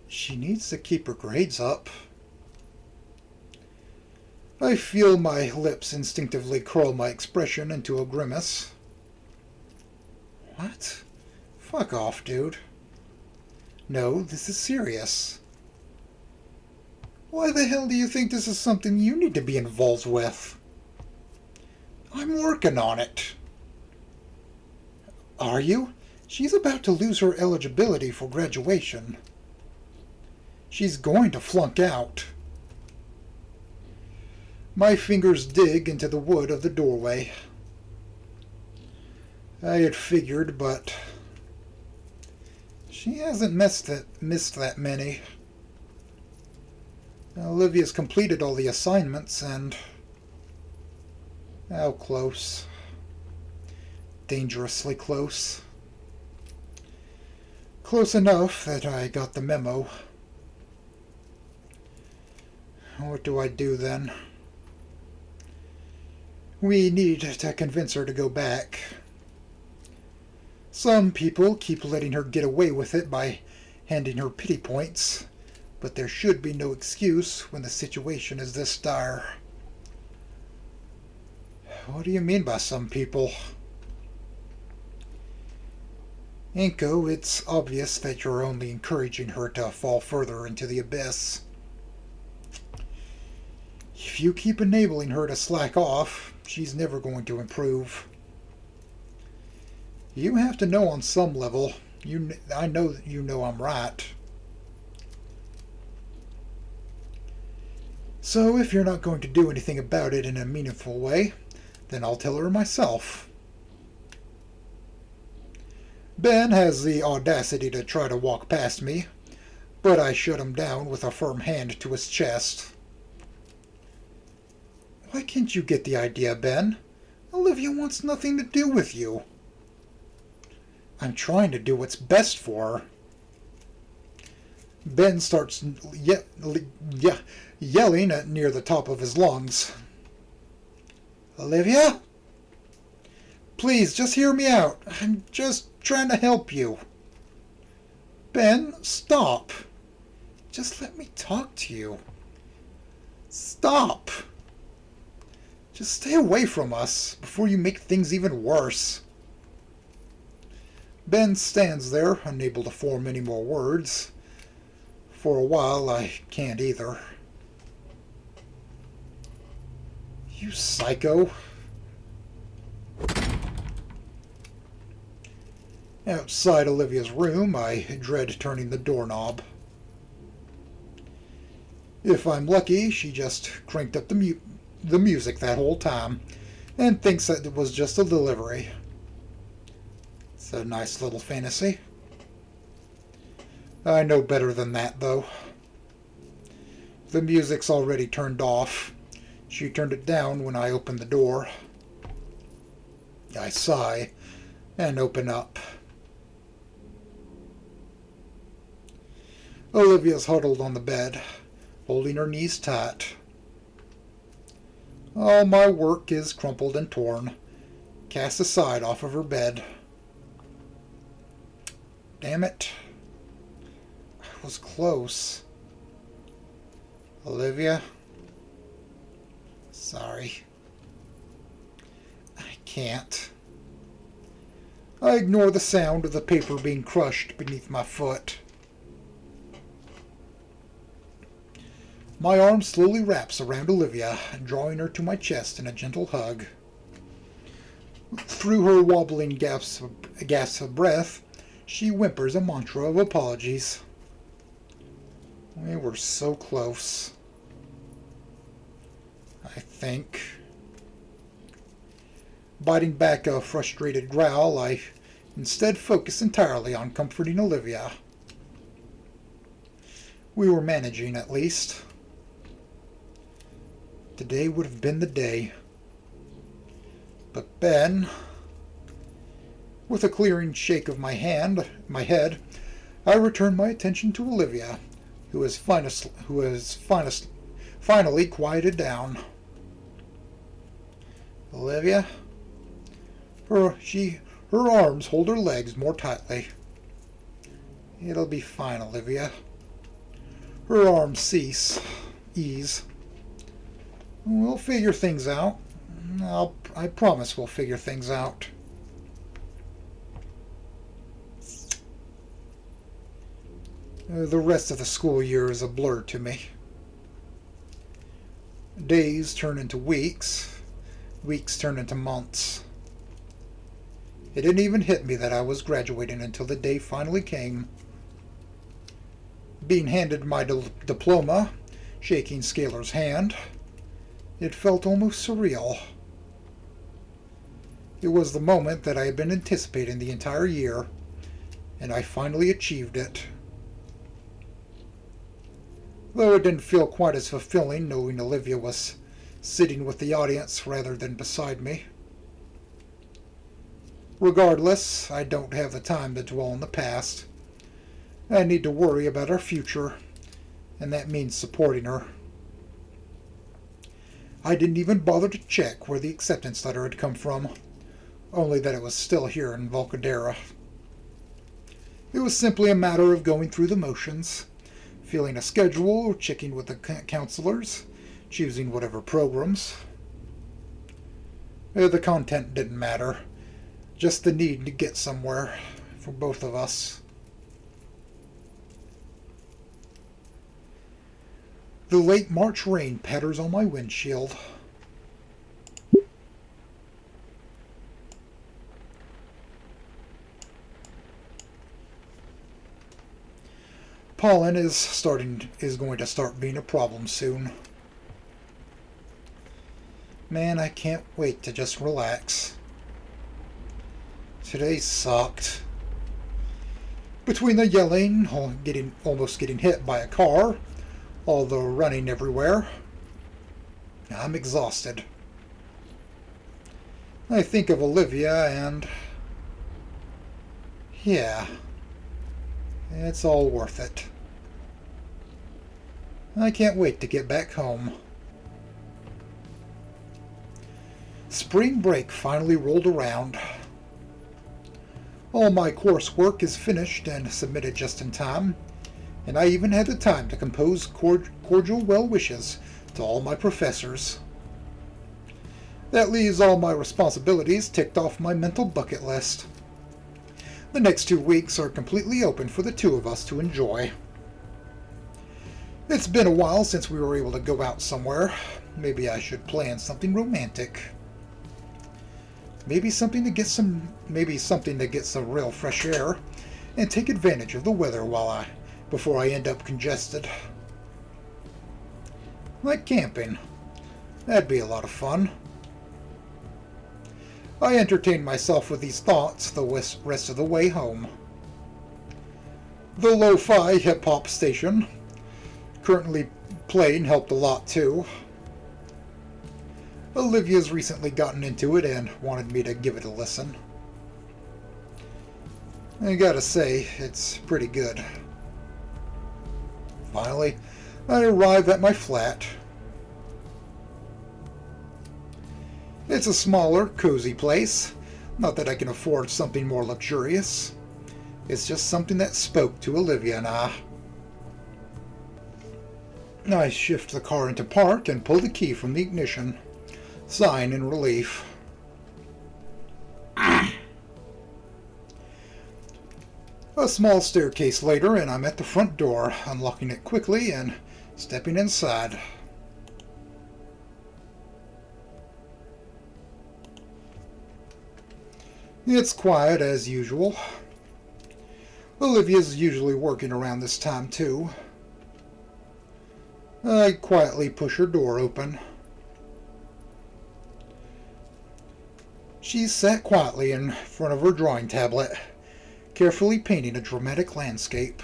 She needs to keep her grades up. I feel my lips instinctively curl my expression into a grimace. What? Fuck off, dude. No, this is serious. Why the hell do you think this is something you need to be involved with? I'm working on it. Are you? She's about to lose her eligibility for graduation. She's going to flunk out. My fingers dig into the wood of the doorway. I had figured, but she hasn't missed that many. Olivia's completed all the assignments, and how close? Dangerously close. Close enough that I got the memo. What do I do then? We need to convince her to go back. Some people keep letting her get away with it by handing her pity points, but there should be no excuse when the situation is this dire. What do you mean by some people? Inko, it's obvious that you're only encouraging her to fall further into the abyss. If you keep enabling her to slack off, she's never going to improve. You have to know on some level. I know that you know I'm right. So if you're not going to do anything about it in a meaningful way, then I'll tell her myself. Ben has the audacity to try to walk past me, but I shut him down with a firm hand to his chest. Why can't you get the idea, Ben? Olivia wants nothing to do with you. I'm trying to do what's best for her. Ben starts yelling at near the top of his lungs. Olivia? Please, just hear me out. I'm just trying to help you. Ben, stop. Just let me talk to you. Stop. Just stay away from us before you make things even worse. Ben stands there, unable to form any more words. For a while, I can't either. You psycho. Outside Olivia's room, I dread turning the doorknob. If I'm lucky, she just cranked up the music that whole time and thinks that it was just a delivery. It's a nice little fantasy. I know better than that, though. The music's already turned off. She turned it down when I opened the door. I sigh and open up. Olivia's huddled on the bed, holding her knees tight. All my work is crumpled and torn, cast aside off of her bed. Damn it. I was close. Olivia? Sorry. I can't. I ignore the sound of the paper being crushed beneath my foot. My arm slowly wraps around Olivia, drawing her to my chest in a gentle hug. Through her wobbling gasps of breath, she whimpers a mantra of apologies. We were so close. I think. Biting back a frustrated growl, I instead focused entirely on comforting Olivia. We were managing, at least. Today would have been the day. But then, with a clearing shake of my head, I returned my attention to Olivia, who has finally quieted down. Olivia? Her arms hold her legs more tightly. It'll be fine, Olivia. Her arms ease. We'll figure things out. I promise we'll figure things out. The rest of the school year is a blur to me. Days turn into weeks. Weeks turn into months. It didn't even hit me that I was graduating until the day finally came. Being handed my diploma, shaking Scalar's hand, it felt almost surreal. It was the moment that I had been anticipating the entire year, and I finally achieved it. Though it didn't feel quite as fulfilling knowing Olivia was sitting with the audience rather than beside me. Regardless, I don't have the time to dwell on the past. I need to worry about our future, and that means supporting her. I didn't even bother to check where the acceptance letter had come from, only that it was still here in Volcadera. It was simply a matter of going through the motions, filling a schedule, checking with the counselors, choosing whatever programs. The content didn't matter, just the need to get somewhere for both of us. The late March rain patters on my windshield. Pollen is going to start being a problem soon. Man, I can't wait to just relax. Today sucked. Between the yelling, almost getting hit by a car, all the running everywhere, I'm exhausted. I think of Olivia and... yeah, it's all worth it. I can't wait to get back home. Spring break finally rolled around. All my coursework is finished and submitted just in time, and I even had the time to compose cordial well wishes to all my professors. That leaves all my responsibilities ticked off my mental bucket list. The next 2 weeks are completely open for the two of us to enjoy. It's been a while since we were able to go out somewhere. Maybe I should plan something romantic. Maybe something to get some real fresh air and take advantage of the weather before I end up congested. Like camping. That'd be a lot of fun. I entertained myself with these thoughts the rest of the way home. The lo-fi hip-hop station currently playing helped a lot too. Olivia's recently gotten into it and wanted me to give it a listen. I gotta say, it's pretty good. Finally, I arrive at my flat. It's a smaller, cozy place. Not that I can afford something more luxurious. It's just something that spoke to Olivia and I. I shift the car into park and pull the key from the ignition, sighing in relief. A small staircase later, and I'm at the front door, unlocking it quickly and stepping inside. It's quiet as usual. Olivia's usually working around this time too. I quietly push her door open. She sat quietly in front of her drawing tablet, carefully painting a dramatic landscape.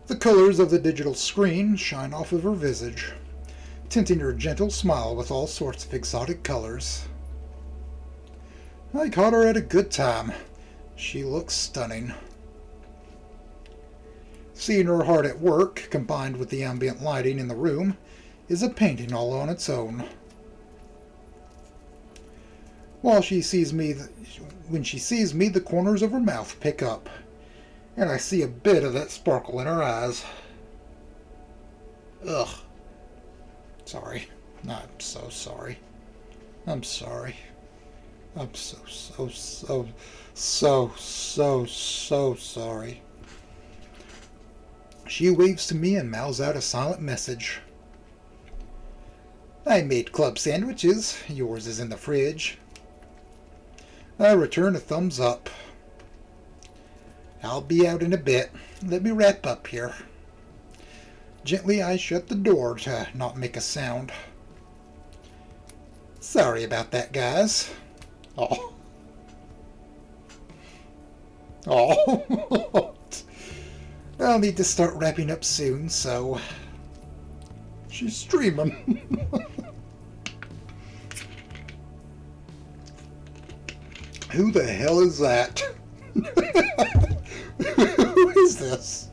The colors of the digital screen shine off of her visage, tinting her gentle smile with all sorts of exotic colors. I caught her at a good time. She looks stunning. Seeing her hard at work, combined with the ambient lighting in the room, is a painting all on its own. When she sees me, the corners of her mouth pick up, and I see a bit of that sparkle in her eyes. Ugh. Sorry. I'm so sorry. I'm sorry. I'm so sorry. She waves to me and mouths out a silent message. I made club sandwiches. Yours is in the fridge. I return a thumbs up. I'll be out in a bit. Let me wrap up here. Gently I shut the door to not make a sound. Sorry about that, guys. Oh. Oh. I'll need to start wrapping up soon, so... She's streaming. Who the hell is that? Who is this?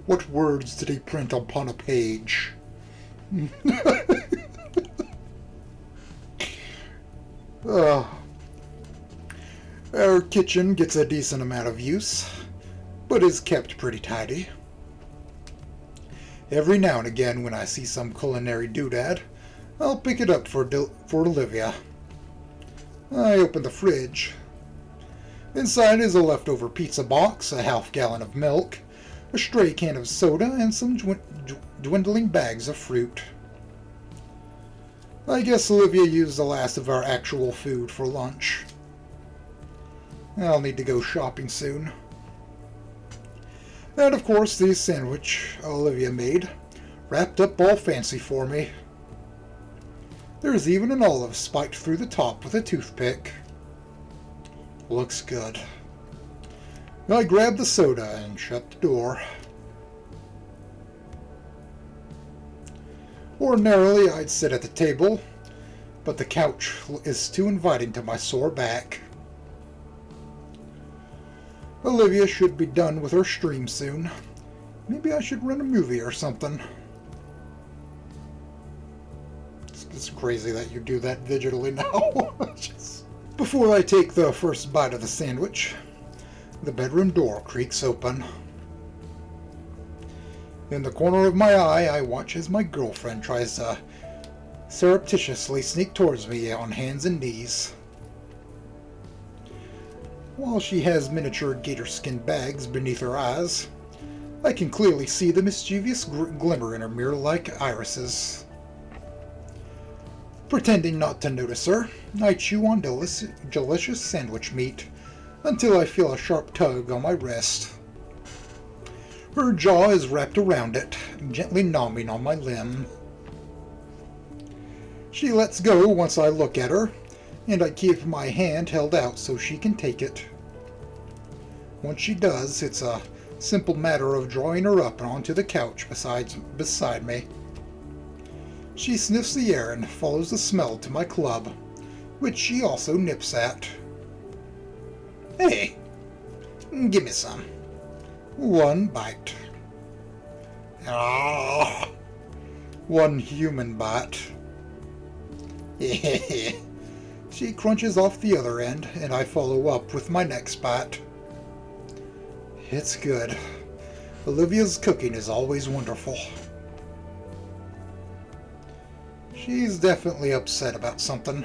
What words did he print upon a page? Our kitchen gets a decent amount of use, but is kept pretty tidy. Every now and again when I see some culinary doodad, I'll pick it up for Olivia. I open the fridge. Inside is a leftover pizza box, a half-gallon of milk, a stray can of soda, and some dwindling bags of fruit. I guess Olivia used the last of our actual food for lunch. I'll need to go shopping soon. And of course the sandwich Olivia made, wrapped up all fancy for me. There's even an olive spiked through the top with a toothpick. Looks good. I grab the soda and shut the door. Ordinarily I'd sit at the table, but the couch is too inviting to my sore back. Olivia should be done with her stream soon. Maybe I should run a movie or something. It's crazy that you do that digitally now. Before I take the first bite of the sandwich, the bedroom door creaks open. In the corner of my eye, I watch as my girlfriend tries to surreptitiously sneak towards me on hands and knees. While she has miniature gator skin bags beneath her eyes, I can clearly see the mischievous glimmer in her mirror-like irises. Pretending not to notice her, I chew on delicious sandwich meat until I feel a sharp tug on my wrist. Her jaw is wrapped around it, gently gnawing on my limb. She lets go once I look at her, and I keep my hand held out so she can take it. Once she does, it's a simple matter of drawing her up onto the couch beside me. She sniffs the air and follows the smell to my club, which she also nips at. Hey, give me some. One bite. Ah, one human bite. She crunches off the other end, and I follow up with my next bite. It's good. Olivia's cooking is always wonderful. She's definitely upset about something.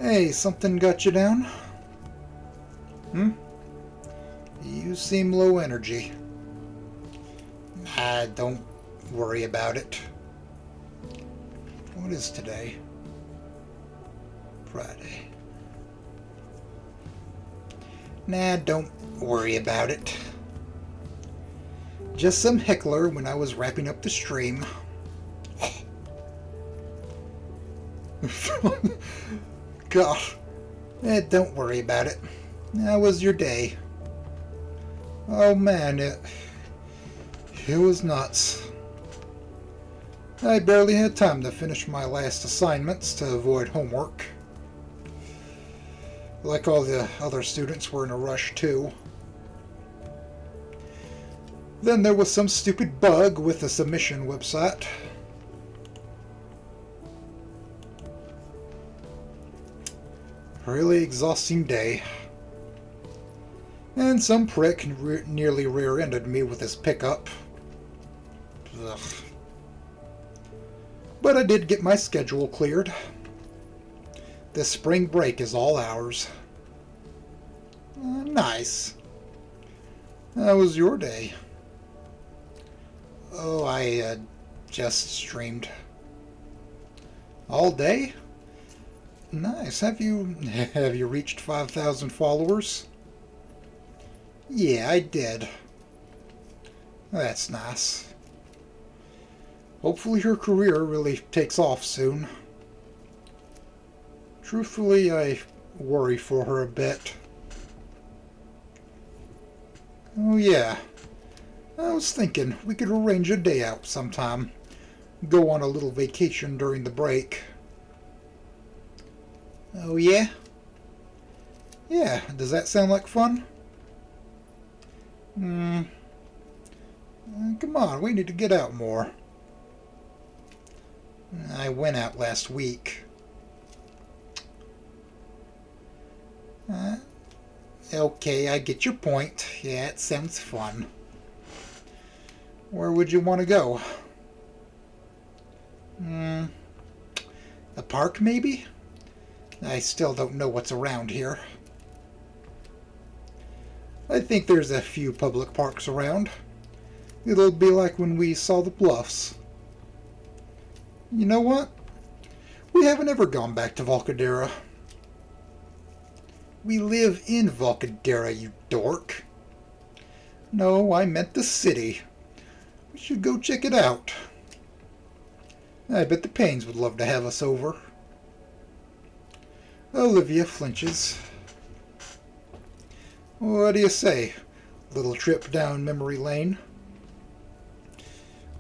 Hey, something got you down? You seem low energy. Don't worry about it. What is today? Friday. Nah, don't worry about it. Just some heckler when I was wrapping up the stream. God. Don't worry about it. How was your day? Oh man, it was nuts. I barely had time to finish my last assignments to avoid homework. Like all the other students were in a rush too. Then there was some stupid bug with the submission website. Really exhausting day. And some prick nearly rear-ended me with his pickup. Ugh. But I did get my schedule cleared. This spring break is all ours. Nice. How was your day? Oh, I just streamed. All day? Nice. Have you reached 5,000 followers? Yeah, I did. That's nice. Hopefully her career really takes off soon. Truthfully, I worry for her a bit. Oh yeah. I was thinking we could arrange a day out sometime. Go on a little vacation during the break. Oh yeah? Yeah, does that sound like fun? Come on, we need to get out more. I went out last week. Okay, I get your point. Yeah, it sounds fun. Where would you want to go? A park, maybe? I still don't know what's around here. I think there's a few public parks around. It'll be like when we saw the Bluffs. You know what? We haven't ever gone back to Volcadera. We live in Volcadera, you dork. No, I meant the city. We should go check it out. I bet the Paynes would love to have us over. Olivia flinches. What do you say? Little trip down memory lane?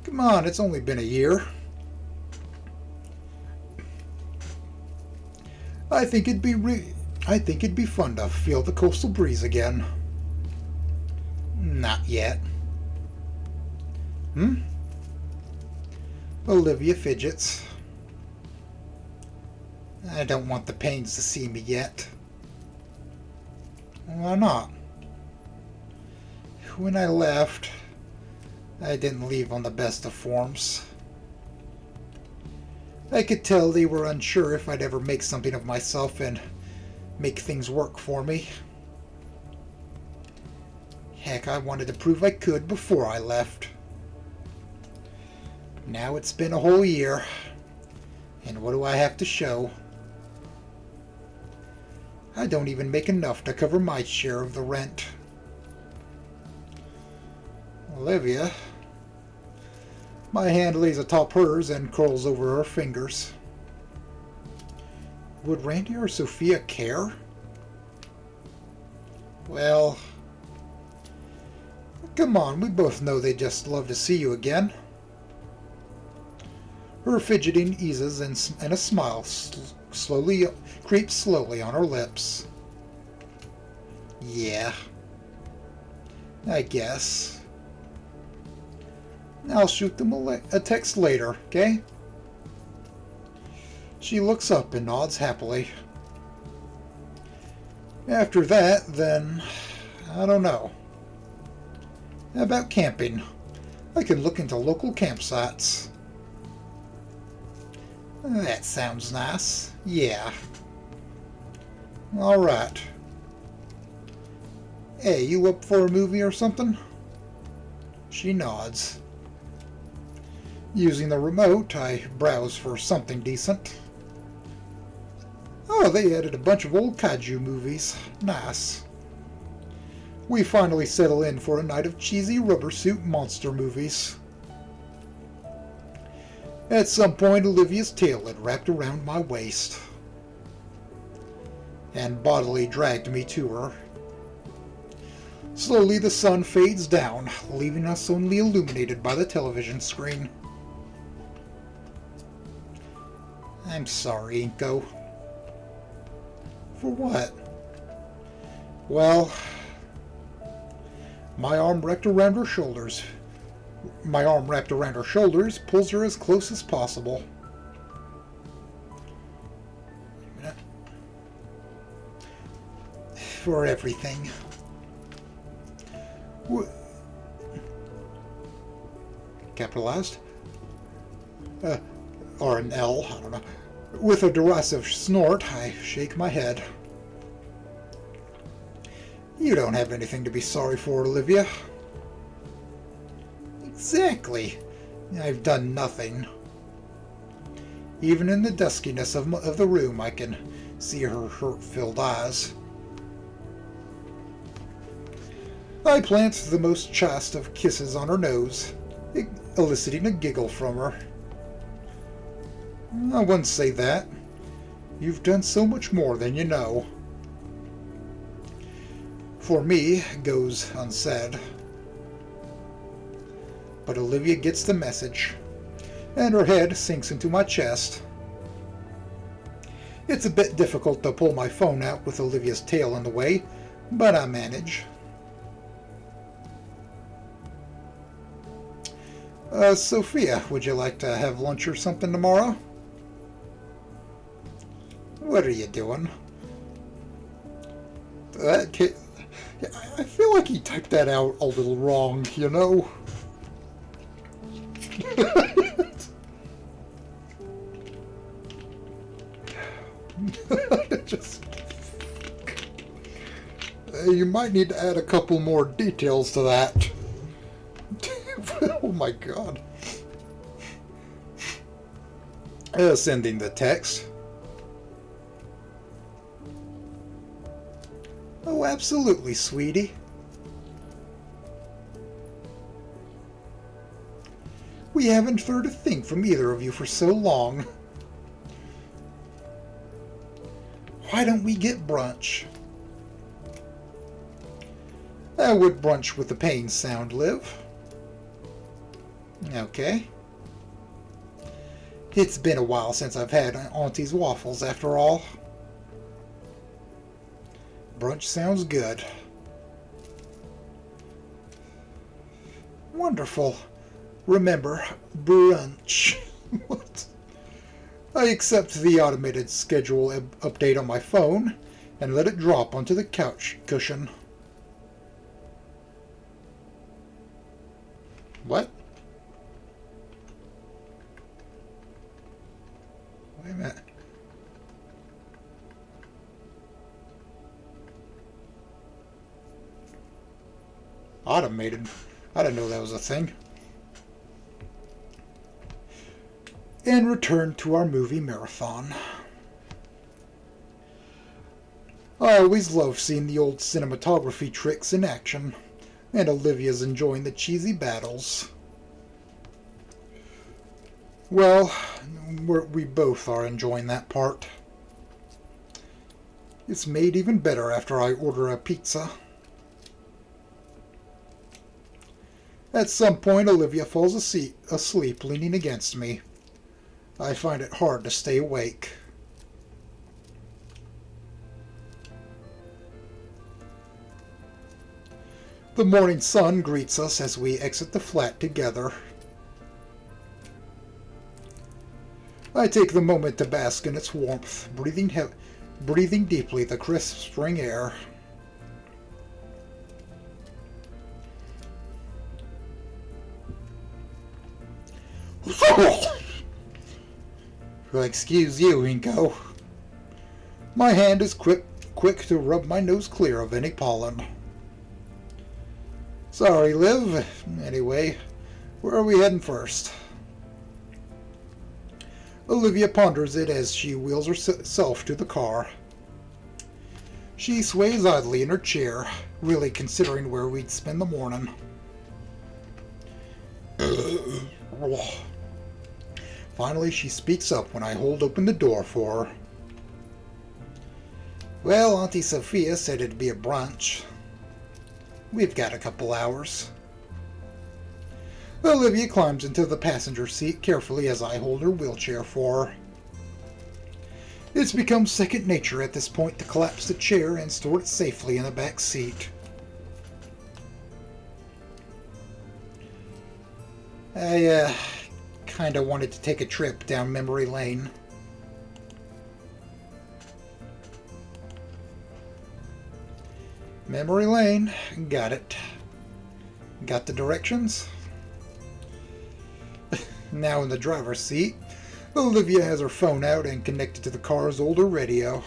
Come on, it's only been a year. I think it'd be fun to feel the coastal breeze again. Not yet. Olivia fidgets. I don't want the Paynes to see me yet. Why not? When I left, I didn't leave on the best of forms. I could tell they were unsure if I'd ever make something of myself and make things work for me. Heck, I wanted to prove I could before I left. Now it's been a whole year, and what do I have to show? I don't even make enough to cover my share of the rent. Olivia. My hand lays atop hers and curls over her fingers. Would Randy or Sophia care? Well, come on, we both know they'd just love to see you again. Her fidgeting eases and a smile creeps slowly on her lips. Yeah, I guess. I'll shoot them a text later, okay? She looks up and nods happily. After that, then, I don't know. How about camping? I can look into local campsites. That sounds nice. Yeah. Alright. Hey, you up for a movie or something? She nods. Using the remote, I browse for something decent. Oh, they added a bunch of old kaiju movies. Nice. we finally settle in for a night of cheesy rubber suit monster movies. At some point, Olivia's tail had wrapped around my waist and bodily dragged me to her. Slowly the sun fades down, leaving us only illuminated by the television screen. I'm sorry, Inko. For what? Well, my arm wrapped around her shoulders. My arm wrapped around her shoulders pulls her as close as possible. For everything. Capitalized? Or an L, I don't know. With a derisive snort, I shake my head. You don't have anything to be sorry for, Olivia. Exactly. I've done nothing. Even in the duskiness of the room, I can see her hurt-filled eyes. I plant the most chaste of kisses on her nose, eliciting a giggle from her. I wouldn't say that. You've done so much more than you know. For me, goes unsaid. But Olivia gets the message, and her head sinks into my chest. It's a bit difficult to pull my phone out with Olivia's tail in the way, but I manage. Sophia, would you like to have lunch or something tomorrow? What are you doing? I feel like he typed that out a little wrong, you know? You might need to add a couple more details to that. Oh my god. Sending the text. Oh, absolutely, sweetie. We haven't heard a thing from either of you for so long. Why don't we get brunch? Would brunch with the pain sound, Liv? Okay. It's been a while since I've had Auntie's waffles, after all. Brunch sounds good. Wonderful. Remember, brunch. What? I accept the automated schedule update on my phone and let it drop onto the couch cushion. What? Wait a minute. Automated? I didn't know that was a thing. And return to our movie marathon. I always love seeing the old cinematography tricks in action, and Olivia's enjoying the cheesy battles. Well, we both are enjoying that part. It's made even better after I order a pizza. At some point, Olivia falls asleep leaning against me. I find it hard to stay awake. The morning sun greets us as we exit the flat together. I take the moment to bask in its warmth, breathing deeply the crisp spring air. Excuse you, Inko. My hand is quick to rub my nose clear of any pollen. Sorry, Liv. Anyway, where are we heading first? Olivia ponders it as she wheels herself to the car. She sways idly in her chair, really considering where we'd spend the morning. Finally, she speaks up when I hold open the door for her. Well, Auntie Sophia said it'd be a brunch. We've got a couple hours. Olivia climbs into the passenger seat carefully as I hold her wheelchair for her. It's become second nature at this point to collapse the chair and store it safely in the back seat. I, kinda wanted to take a trip down memory lane. Memory lane, got it. Got the directions? Now in the driver's seat, Olivia has her phone out and connected to the car's older radio.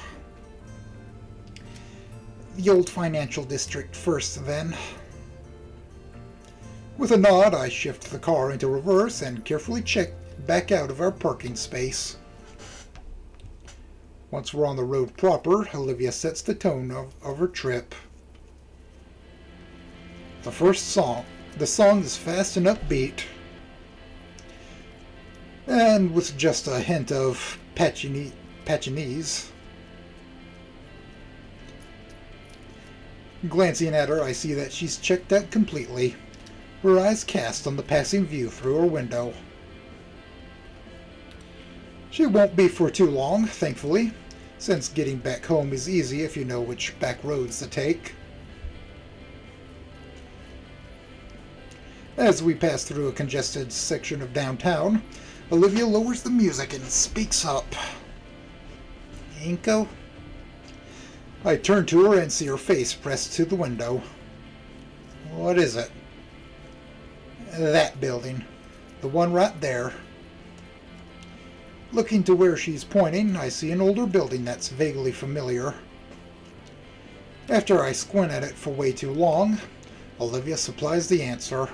The old financial district first, then. With a nod, I shift the car into reverse and carefully check back out of our parking space. Once we're on the road proper, Olivia sets the tone of her trip. The song is fast and upbeat, and with just a hint of Pachinese. Glancing at her, I see that she's checked out completely, her eyes cast on the passing view through her window. She won't be for too long, thankfully, since getting back home is easy if you know which back roads to take. As we pass through a congested section of downtown, Olivia lowers the music and speaks up. Inko? I turn to her and see her face pressed to the window. What is it? That building. The one right there. Looking to where she's pointing, I see an older building that's vaguely familiar. After I squint at it for way too long, Olivia supplies the answer.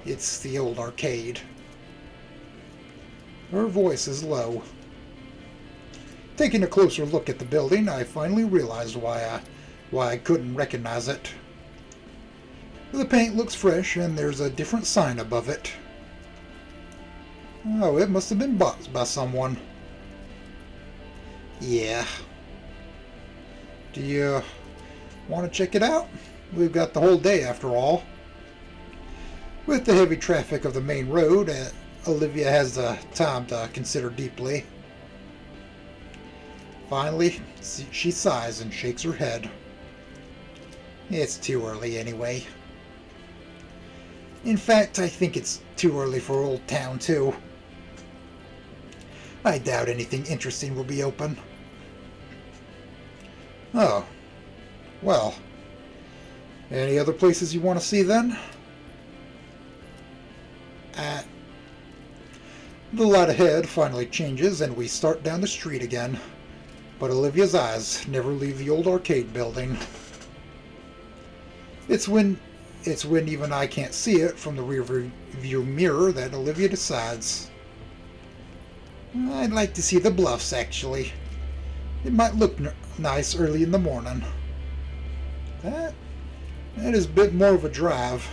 It's the old arcade. Her voice is low. Taking a closer look at the building, I finally realized why I couldn't recognize it. The paint looks fresh and there's a different sign above it. Oh, it must have been bought by someone. Yeah. Do you want to check it out? We've got the whole day after all. With the heavy traffic of the main road, Olivia has the time to consider deeply. Finally, she sighs and shakes her head. It's too early anyway. In fact, I think it's too early for Old Town, too. I doubt anything interesting will be open. Oh. Well. Any other places you want to see, then? The light ahead finally changes and we start down the street again. But Olivia's eyes never leave the old arcade building. It's when even I can't see it from the rear view mirror that Olivia decides. I'd like to see the bluffs, actually. It might look nice early in the morning. That is a bit more of a drive.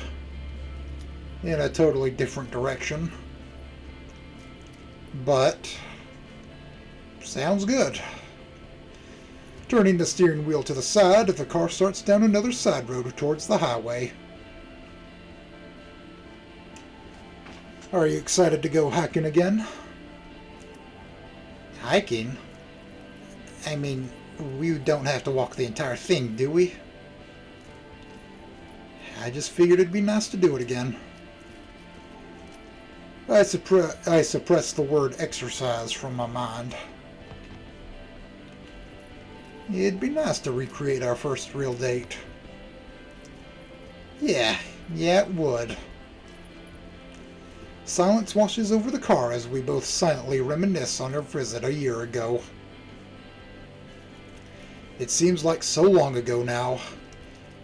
In a totally different direction. But sounds good. Turning the steering wheel to the side, the car starts down another side road towards the highway. Are you excited to go hiking again? Hiking? I mean, we don't have to walk the entire thing, do we? I just figured it'd be nice to do it again. I suppressed the word exercise from my mind. It'd be nice to recreate our first real date. Yeah, it would. Silence washes over the car as we both silently reminisce on our visit a year ago. It seems like so long ago now,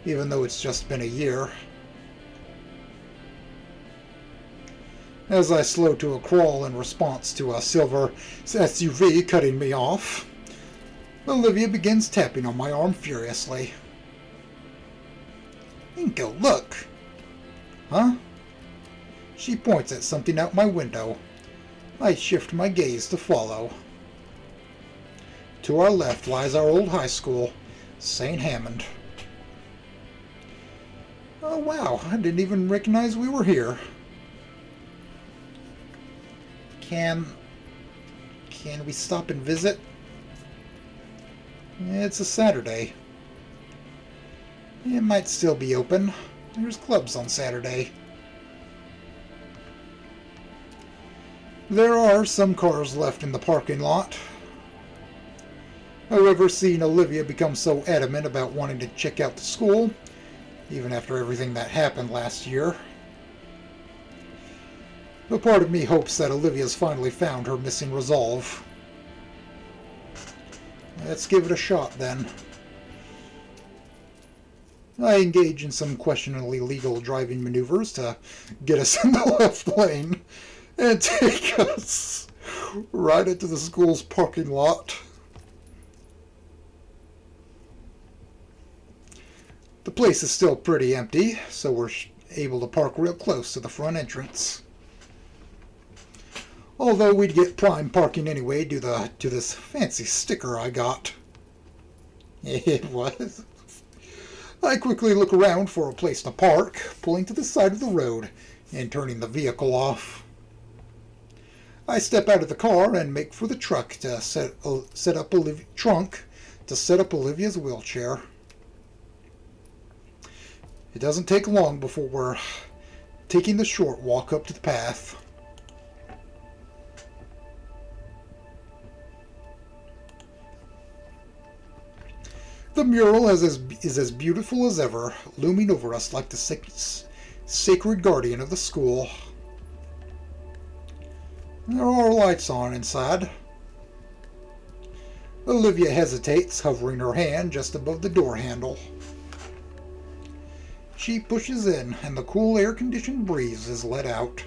even though it's just been a year. As I slow to a crawl in response to a silver SUV cutting me off, Olivia begins tapping on my arm furiously. Inko, look! Huh? She points at something out my window. I shift my gaze to follow. To our left lies our old high school, St. Hammond. Oh wow, I didn't even recognize we were here. Can we stop and visit? It's a Saturday. It might still be open. There's clubs on Saturday. There are some cars left in the parking lot. However, seeing Olivia become so adamant about wanting to check out the school, even after everything that happened last year, a part of me hopes that Olivia's finally found her missing resolve. Let's give it a shot, then. I engage in some questionably legal driving maneuvers to get us in the left lane and take us right into the school's parking lot. The place is still pretty empty, so we're able to park real close to the front entrance. Although we'd get prime parking anyway due to this fancy sticker I got. It was. I quickly look around for a place to park, pulling to the side of the road and turning the vehicle off. I step out of the car and make for the truck to set up Olivia's wheelchair. It doesn't take long before we're taking the short walk up to the path. The mural is as beautiful as ever, looming over us like the sacred guardian of the school. There are lights on inside. Olivia hesitates, hovering her hand just above the door handle. She pushes in, and the cool air-conditioned breeze is let out,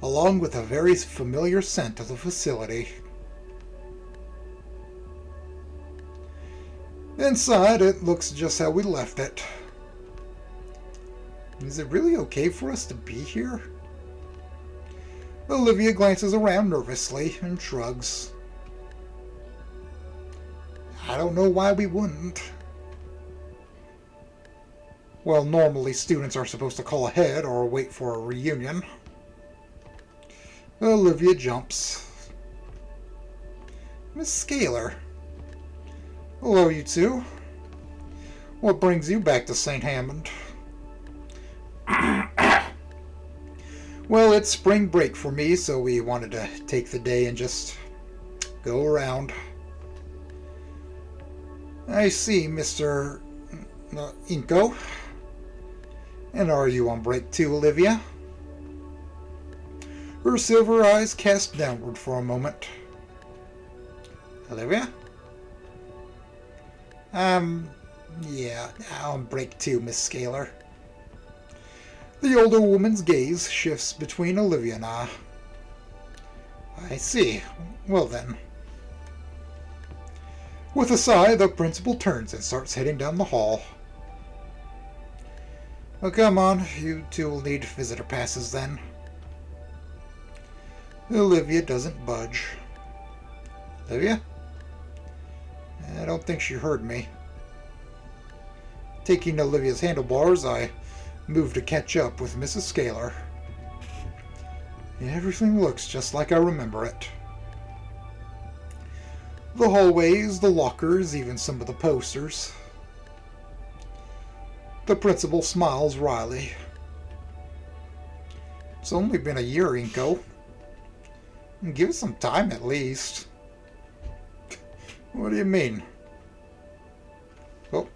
along with a very familiar scent of the facility. Inside, it looks just how we left it. Is it really okay for us to be here? Olivia glances around nervously and shrugs. I don't know why we wouldn't. Well, normally students are supposed to call ahead or wait for a reunion. Olivia jumps. Miss Scalar. Hello, you two. What brings you back to St. Hammond? Well, it's spring break for me, so we wanted to take the day and just go around. I see, Mr. Inko. And are you on break too, Olivia? Her silver eyes cast downward for a moment. Olivia? Yeah, on break too, Miss Scalar. The older woman's gaze shifts between Olivia and I. I see. Well then. With a sigh, the principal turns and starts heading down the hall. Oh, come on, you two will need visitor passes then. Olivia doesn't budge. Olivia? I don't think she heard me. Taking Olivia's handlebars, I move to catch up with Mrs. Scalar. Everything looks just like I remember it. The hallways, the lockers, even some of the posters. The principal smiles wryly. It's only been a year, Inko. Give it some time at least. What do you mean? Oh.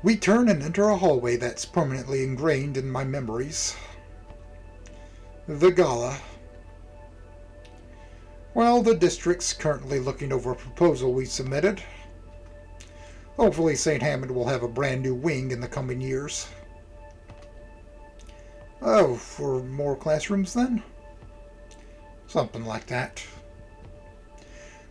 We turn and enter a hallway that's permanently ingrained in my memories. The gala. Well, the district's currently looking over a proposal we submitted. Hopefully St. Hammond will have a brand new wing in the coming years. Oh, for more classrooms then? Something like that.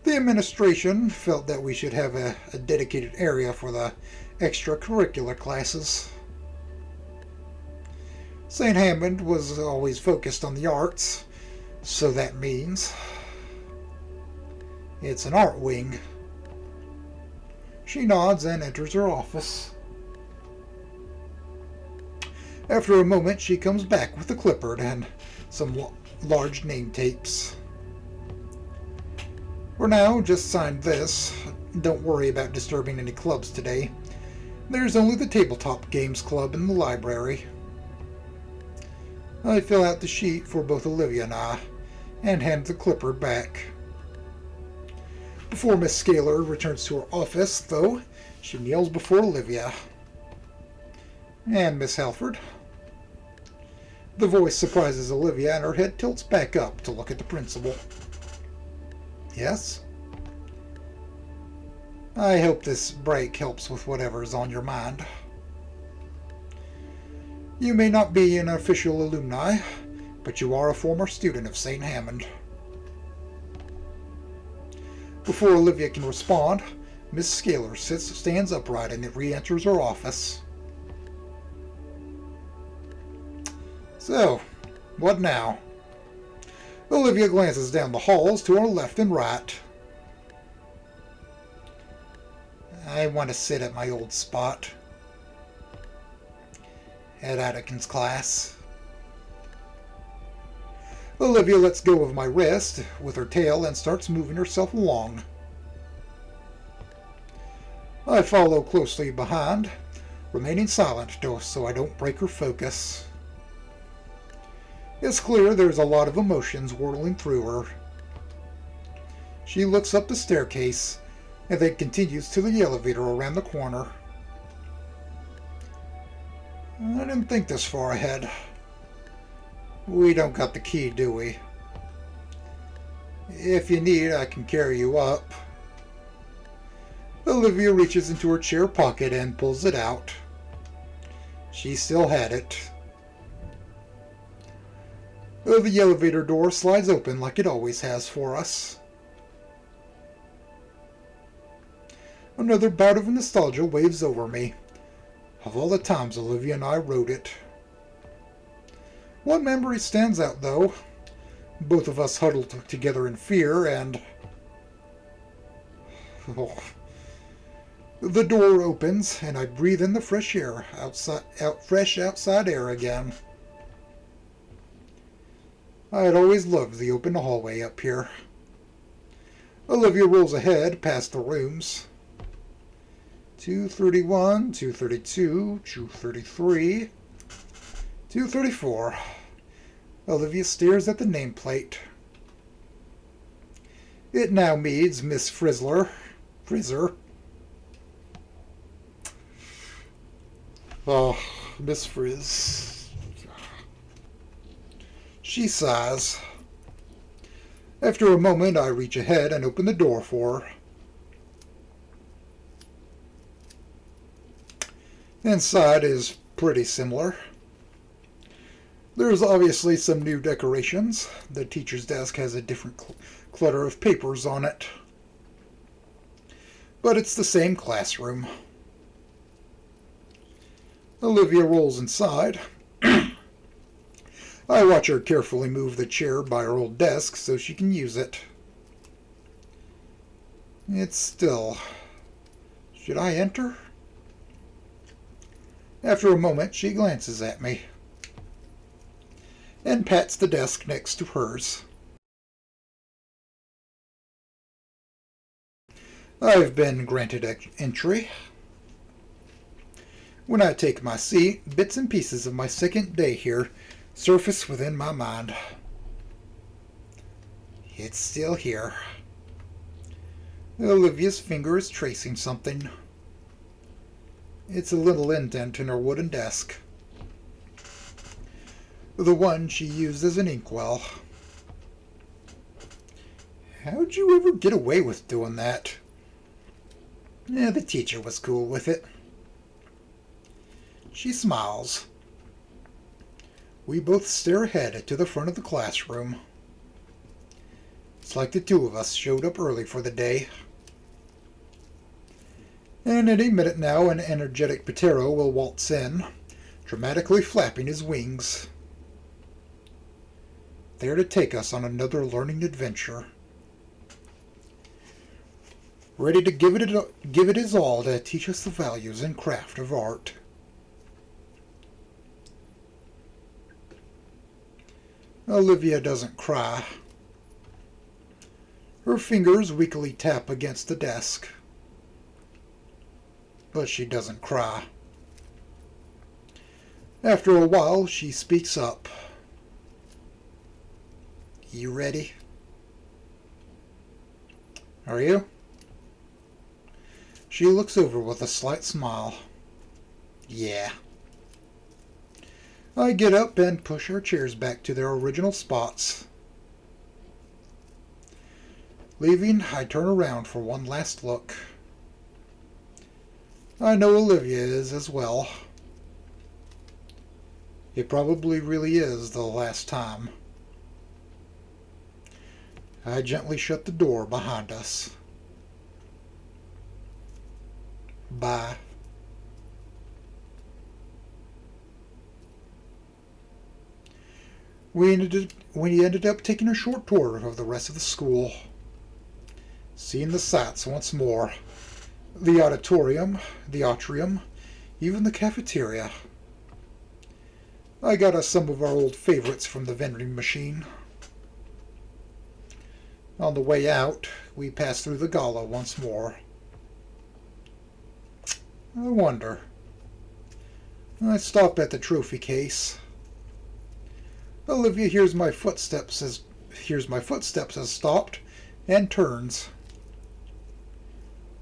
The administration felt that we should have a dedicated area for the extracurricular classes. St. Hammond was always focused on the arts, so that means it's an art wing. She nods and enters her office. After a moment, she comes back with a clipboard and some large name tapes. For now, just sign this. Don't worry about disturbing any clubs today. There's only the Tabletop Games Club in the library. I fill out the sheet for both Olivia and I, and hand the clipboard back. Before Miss Scaler returns to her office, though, she kneels before Olivia. And Miss Halford. The voice surprises Olivia, and her head tilts back up to look at the principal. Yes? I hope this break helps with whatever is on your mind. You may not be an official alumni, but you are a former student of St. Hammond. Before Olivia can respond, Miss Scaler stands upright and re-enters her office. So, what now? Olivia glances down the halls to her left and right. I want to sit at my old spot. At Atkins's class. Olivia lets go of my wrist with her tail and starts moving herself along. I follow closely behind, remaining silent so I don't break her focus. It's clear there's a lot of emotions whirling through her. She looks up the staircase and then continues to the elevator around the corner. I didn't think this far ahead. We don't got the key, do we? If you need, I can carry you up. Olivia reaches into her chair pocket and pulls it out. She still had it. The elevator door slides open like it always has for us. Another bout of nostalgia waves over me. Of all the times Olivia and I rode it. One memory stands out, though. Both of us huddled together in fear, and... Oh. The door opens, and I breathe in the fresh air, fresh outside air again. I had always loved the open hallway up here. Olivia rolls ahead past the rooms. 231, 232, 233, 234. Olivia stares at the nameplate. It now reads Miss Frizzer. Oh, Miss Frizz. She sighs. After a moment, I reach ahead and open the door for her. Inside is pretty similar. There's obviously some new decorations. The teacher's desk has a different clutter of papers on it. But it's the same classroom. Olivia rolls inside. I watch her carefully move the chair by her old desk so she can use it. It's still. Should I enter? After a moment, she glances at me and pats the desk next to hers. I've been granted entry. When I take my seat, bits and pieces of my second day here surface within my mind. It's still here. Olivia's finger is tracing something. It's a little indent in her wooden desk. The one she used as an inkwell. How'd you ever get away with doing that? The teacher was cool with it. She smiles. We both stare ahead to the front of the classroom. It's like the two of us showed up early for the day. And any minute now, an energetic Patero will waltz in, dramatically flapping his wings, there to take us on another learning adventure. Ready to give it his all to teach us the values and craft of art. Olivia doesn't cry. Her fingers weakly tap against the desk, but she doesn't cry. After a while, she speaks up. You ready? Are you? She looks over with a slight smile. Yeah. I get up and push our chairs back to their original spots. Leaving, I turn around for one last look. I know Olivia is as well. It probably really is the last time. I gently shut the door behind us. Bye. We ended up taking a short tour of the rest of the school, seeing the sights once more. The auditorium, the atrium, even the cafeteria. I got us some of our old favorites from the vending machine. On the way out, we passed through the gala once more. I wonder. I stop at the trophy case. Olivia hears my footsteps as stopped and turns.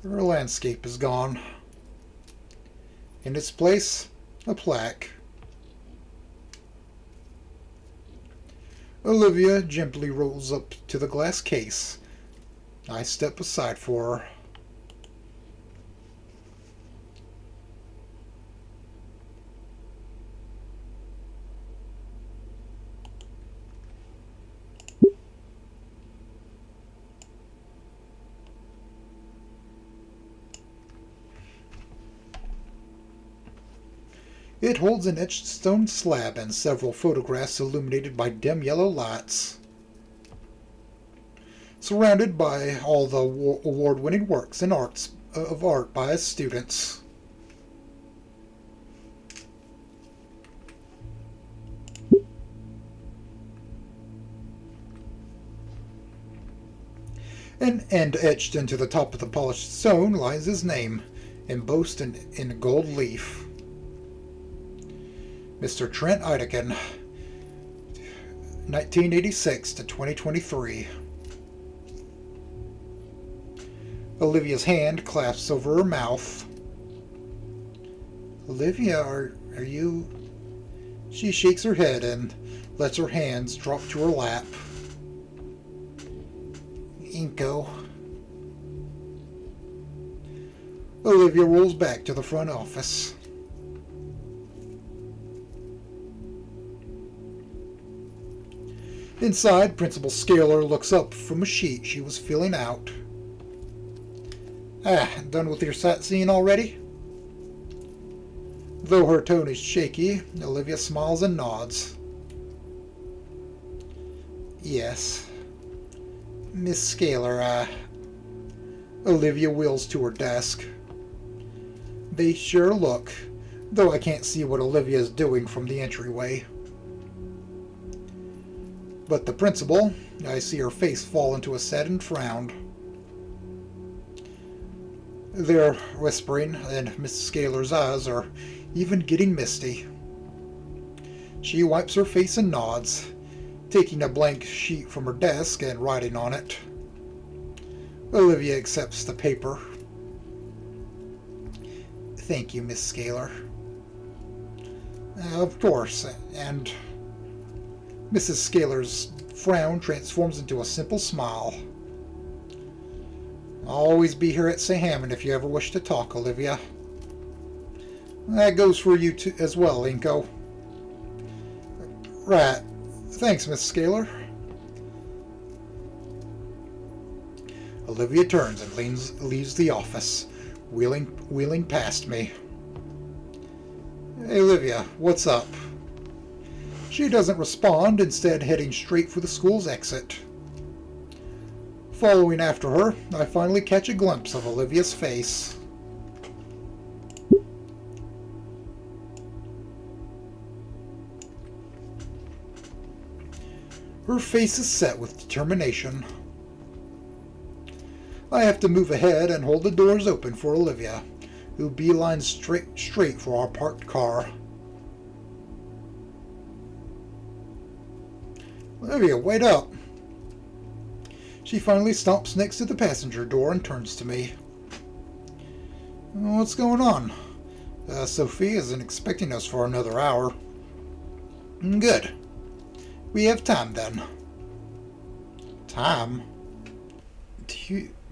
Her landscape is gone. In its place, a plaque. Olivia gently rolls up to the glass case. I step aside for her. It holds an etched stone slab and several photographs illuminated by dim yellow lights, surrounded by all the award-winning works and of art by his students. And etched into the top of the polished stone lies his name, embossed in a gold leaf. Mr. Trent Ideken, 1986 to 2023. Olivia's hand clasps over her mouth. Olivia, are you... She shakes her head and lets her hands drop to her lap. Inko. Olivia rolls back to the front office. Inside, Principal Scaler looks up from a sheet she was filling out. Done with your sightseeing already? Though her tone is shaky, Olivia smiles and nods. Yes. Miss Scaler, Olivia wheels to her desk. They sure look, though I can't see what Olivia is doing from the entryway. But the principal, I see her face fall into a saddened frown. They're whispering, and Miss Scaler's eyes are even getting misty. She wipes her face and nods, taking a blank sheet from her desk and writing on it. Olivia accepts the paper. Thank you, Miss Scaler. Of course, and Mrs. Scaler's frown transforms into a simple smile. I'll always be here at St. Hammond if you ever wish to talk, Olivia. That goes for you too, as well, Inko. Right. Thanks, Miss Scaler. Olivia turns and leaves the office, wheeling past me. Hey, Olivia, what's up? She doesn't respond, instead heading straight for the school's exit. Following after her, I finally catch a glimpse of Olivia's face. Her face is set with determination. I have to move ahead and hold the doors open for Olivia, who beelines straight for our parked car. Olivia, wait up! She finally stops next to the passenger door and turns to me. What's going on? Sophie isn't expecting us for another hour. Good. We have time then. Time?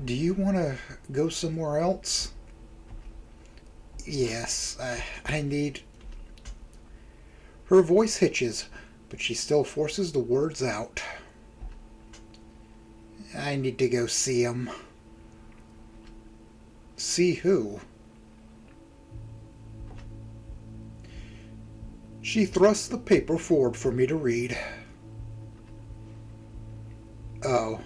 Do you want to go somewhere else? Yes, I need... Her voice hitches, but she still forces the words out. I need to go see him. See who? She thrusts the paper forward for me to read. Oh.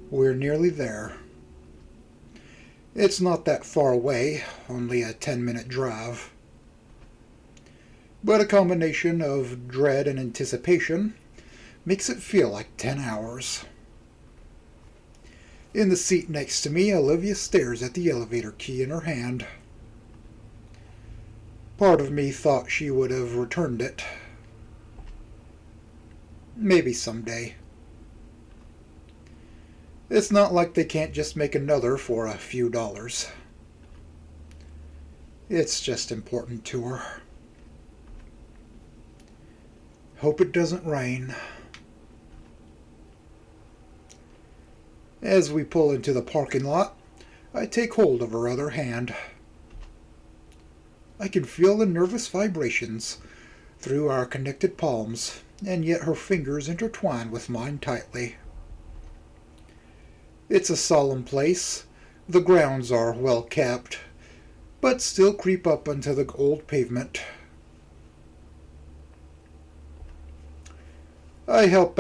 We're nearly there. It's not that far away, only a 10-minute drive. But a combination of dread and anticipation makes it feel like 10 hours. In the seat next to me, Olivia stares at the elevator key in her hand. Part of me thought she would have returned it. Maybe someday. It's not like they can't just make another for a few dollars. It's just important to her. Hope it doesn't rain. As we pull into the parking lot, I take hold of her other hand. I can feel the nervous vibrations through our connected palms, and yet her fingers intertwine with mine tightly. It's a solemn place. The grounds are well kept, but still creep up onto the old pavement. I help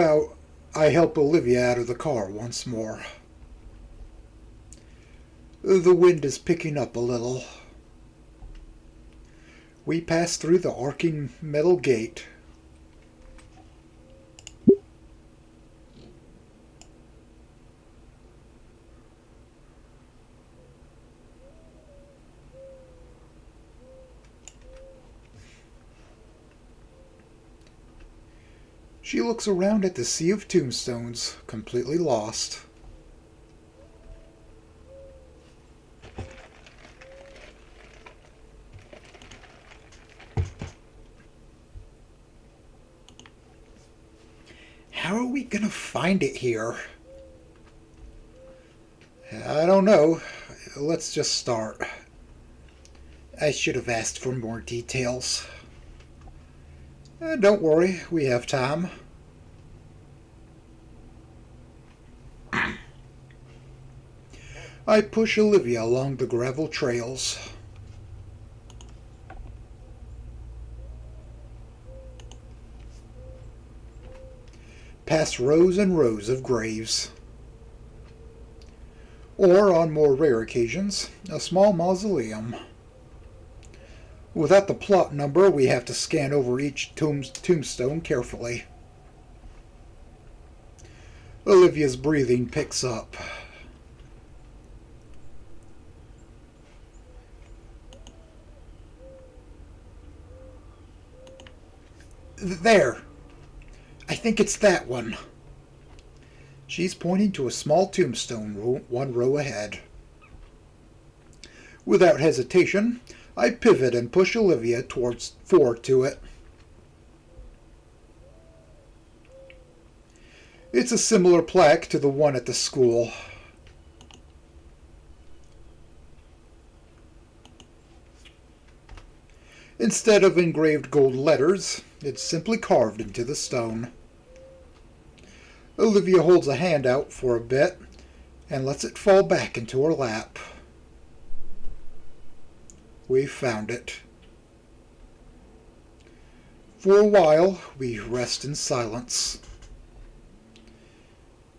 Olivia out of the car once more. The wind is picking up a little. We pass through the arcing metal gate. She looks around at the sea of tombstones, completely lost. How are we gonna find it here? I don't know. Let's just start. I should have asked for more details. Don't worry, we have time. I push Olivia along the gravel trails. Past rows and rows of graves. Or, on more rare occasions, a small mausoleum. Without the plot number, we have to scan over each tombstone carefully. Olivia's breathing picks up. There. I think it's that one. She's pointing to a small tombstone one row ahead. Without hesitation, I pivot and push Olivia forward to it. It's a similar plaque to the one at the school. Instead of engraved gold letters, it's simply carved into the stone. Olivia holds a hand out for a bit and lets it fall back into her lap. We found it. For a while, we rest in silence,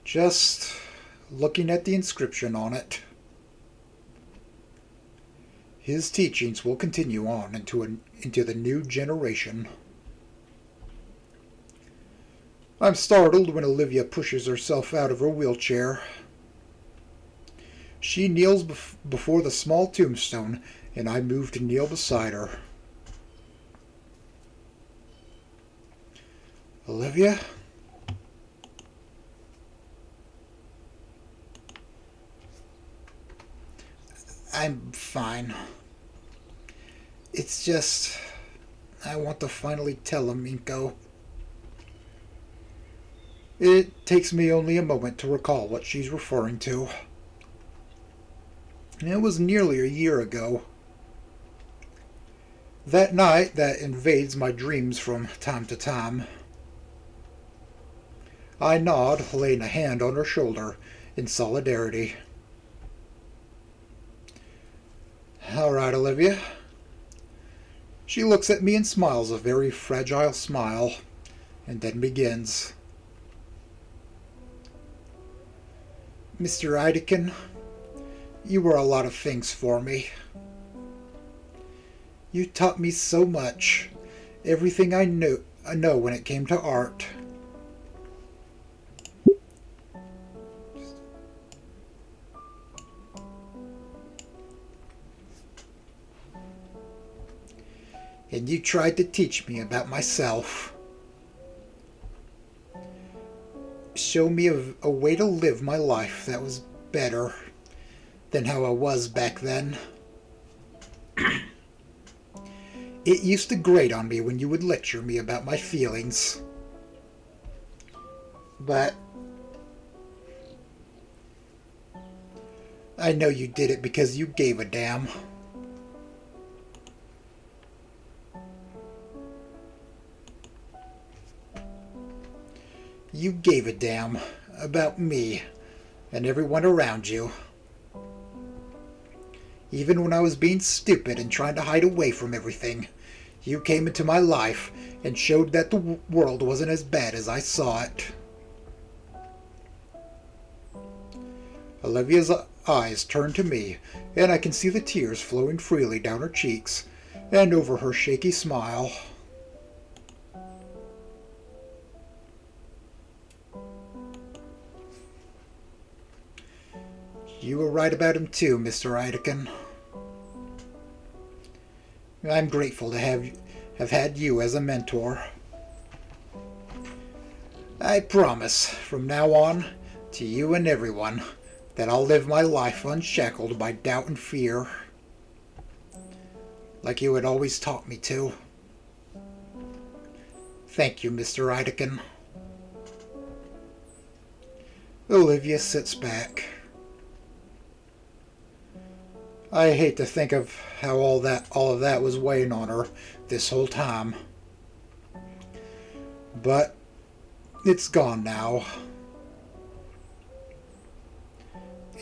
just looking at the inscription on it. His teachings will continue on into the new generation. I'm startled when Olivia pushes herself out of her wheelchair. She kneels before the small tombstone, and I move to kneel beside her. Olivia? I'm fine. It's just, I want to finally tell him, Inko. It takes me only a moment to recall what she's referring to. It was nearly a year ago. That night that invades my dreams from time to time. I nod, laying a hand on her shoulder in solidarity. All right, Olivia. She looks at me and smiles a very fragile smile, and then begins. Mr. Ideken, you were a lot of things for me. You taught me so much, everything I know when it came to art. And you tried to teach me about myself. Show me a way to live my life that was better than how I was back then. It used to grate on me when you would lecture me about my feelings. But I know you did it because you gave a damn. You gave a damn about me and everyone around you. Even when I was being stupid and trying to hide away from everything, you came into my life and showed that the world wasn't as bad as I saw it. Olivia's eyes turn to me, and I can see the tears flowing freely down her cheeks and over her shaky smile. You were right about him too, Mr. Ideken. I'm grateful to have had you as a mentor. I promise, from now on, to you and everyone, that I'll live my life unshackled by doubt and fear, like you had always taught me to. Thank you, Mr. Ideken. Olivia sits back. I hate to think of how all of that was weighing on her this whole time. But it's gone now.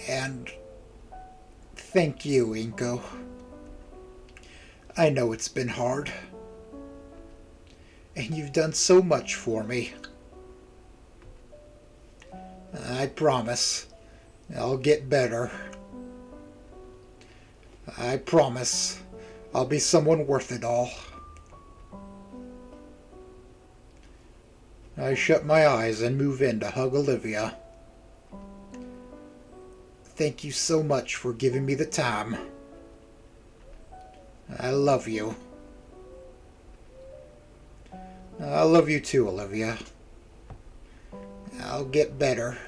And thank you, Inko. I know it's been hard. And you've done so much for me. I promise I'll get better. I promise I'll be someone worth it all. I shut my eyes and move in to hug Olivia. Thank you so much for giving me the time. I love you. I love you too, Olivia. I'll get better.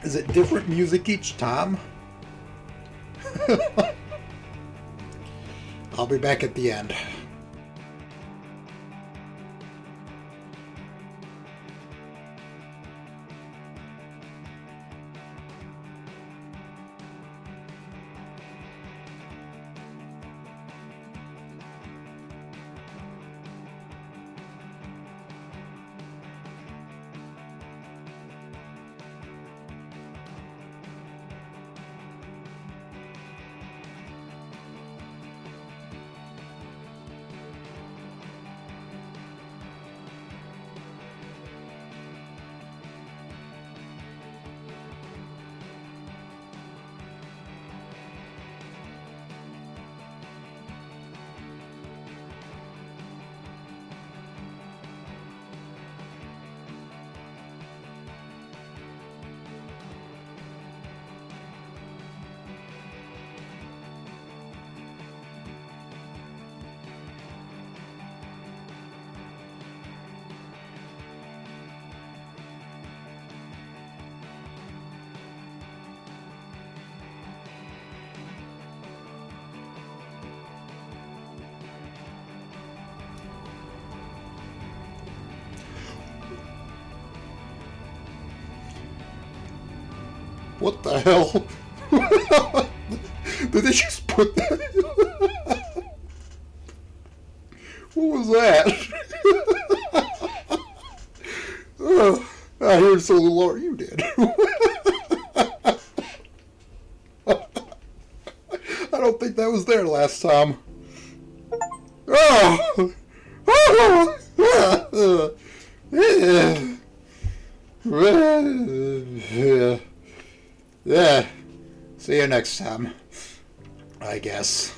Is it different music each time? I'll be back at the end. What the hell? Did they just put that? What was that? Oh, I heard so little more. You did. I don't think that was there last time. Oh! Yeah. See you next time, I guess.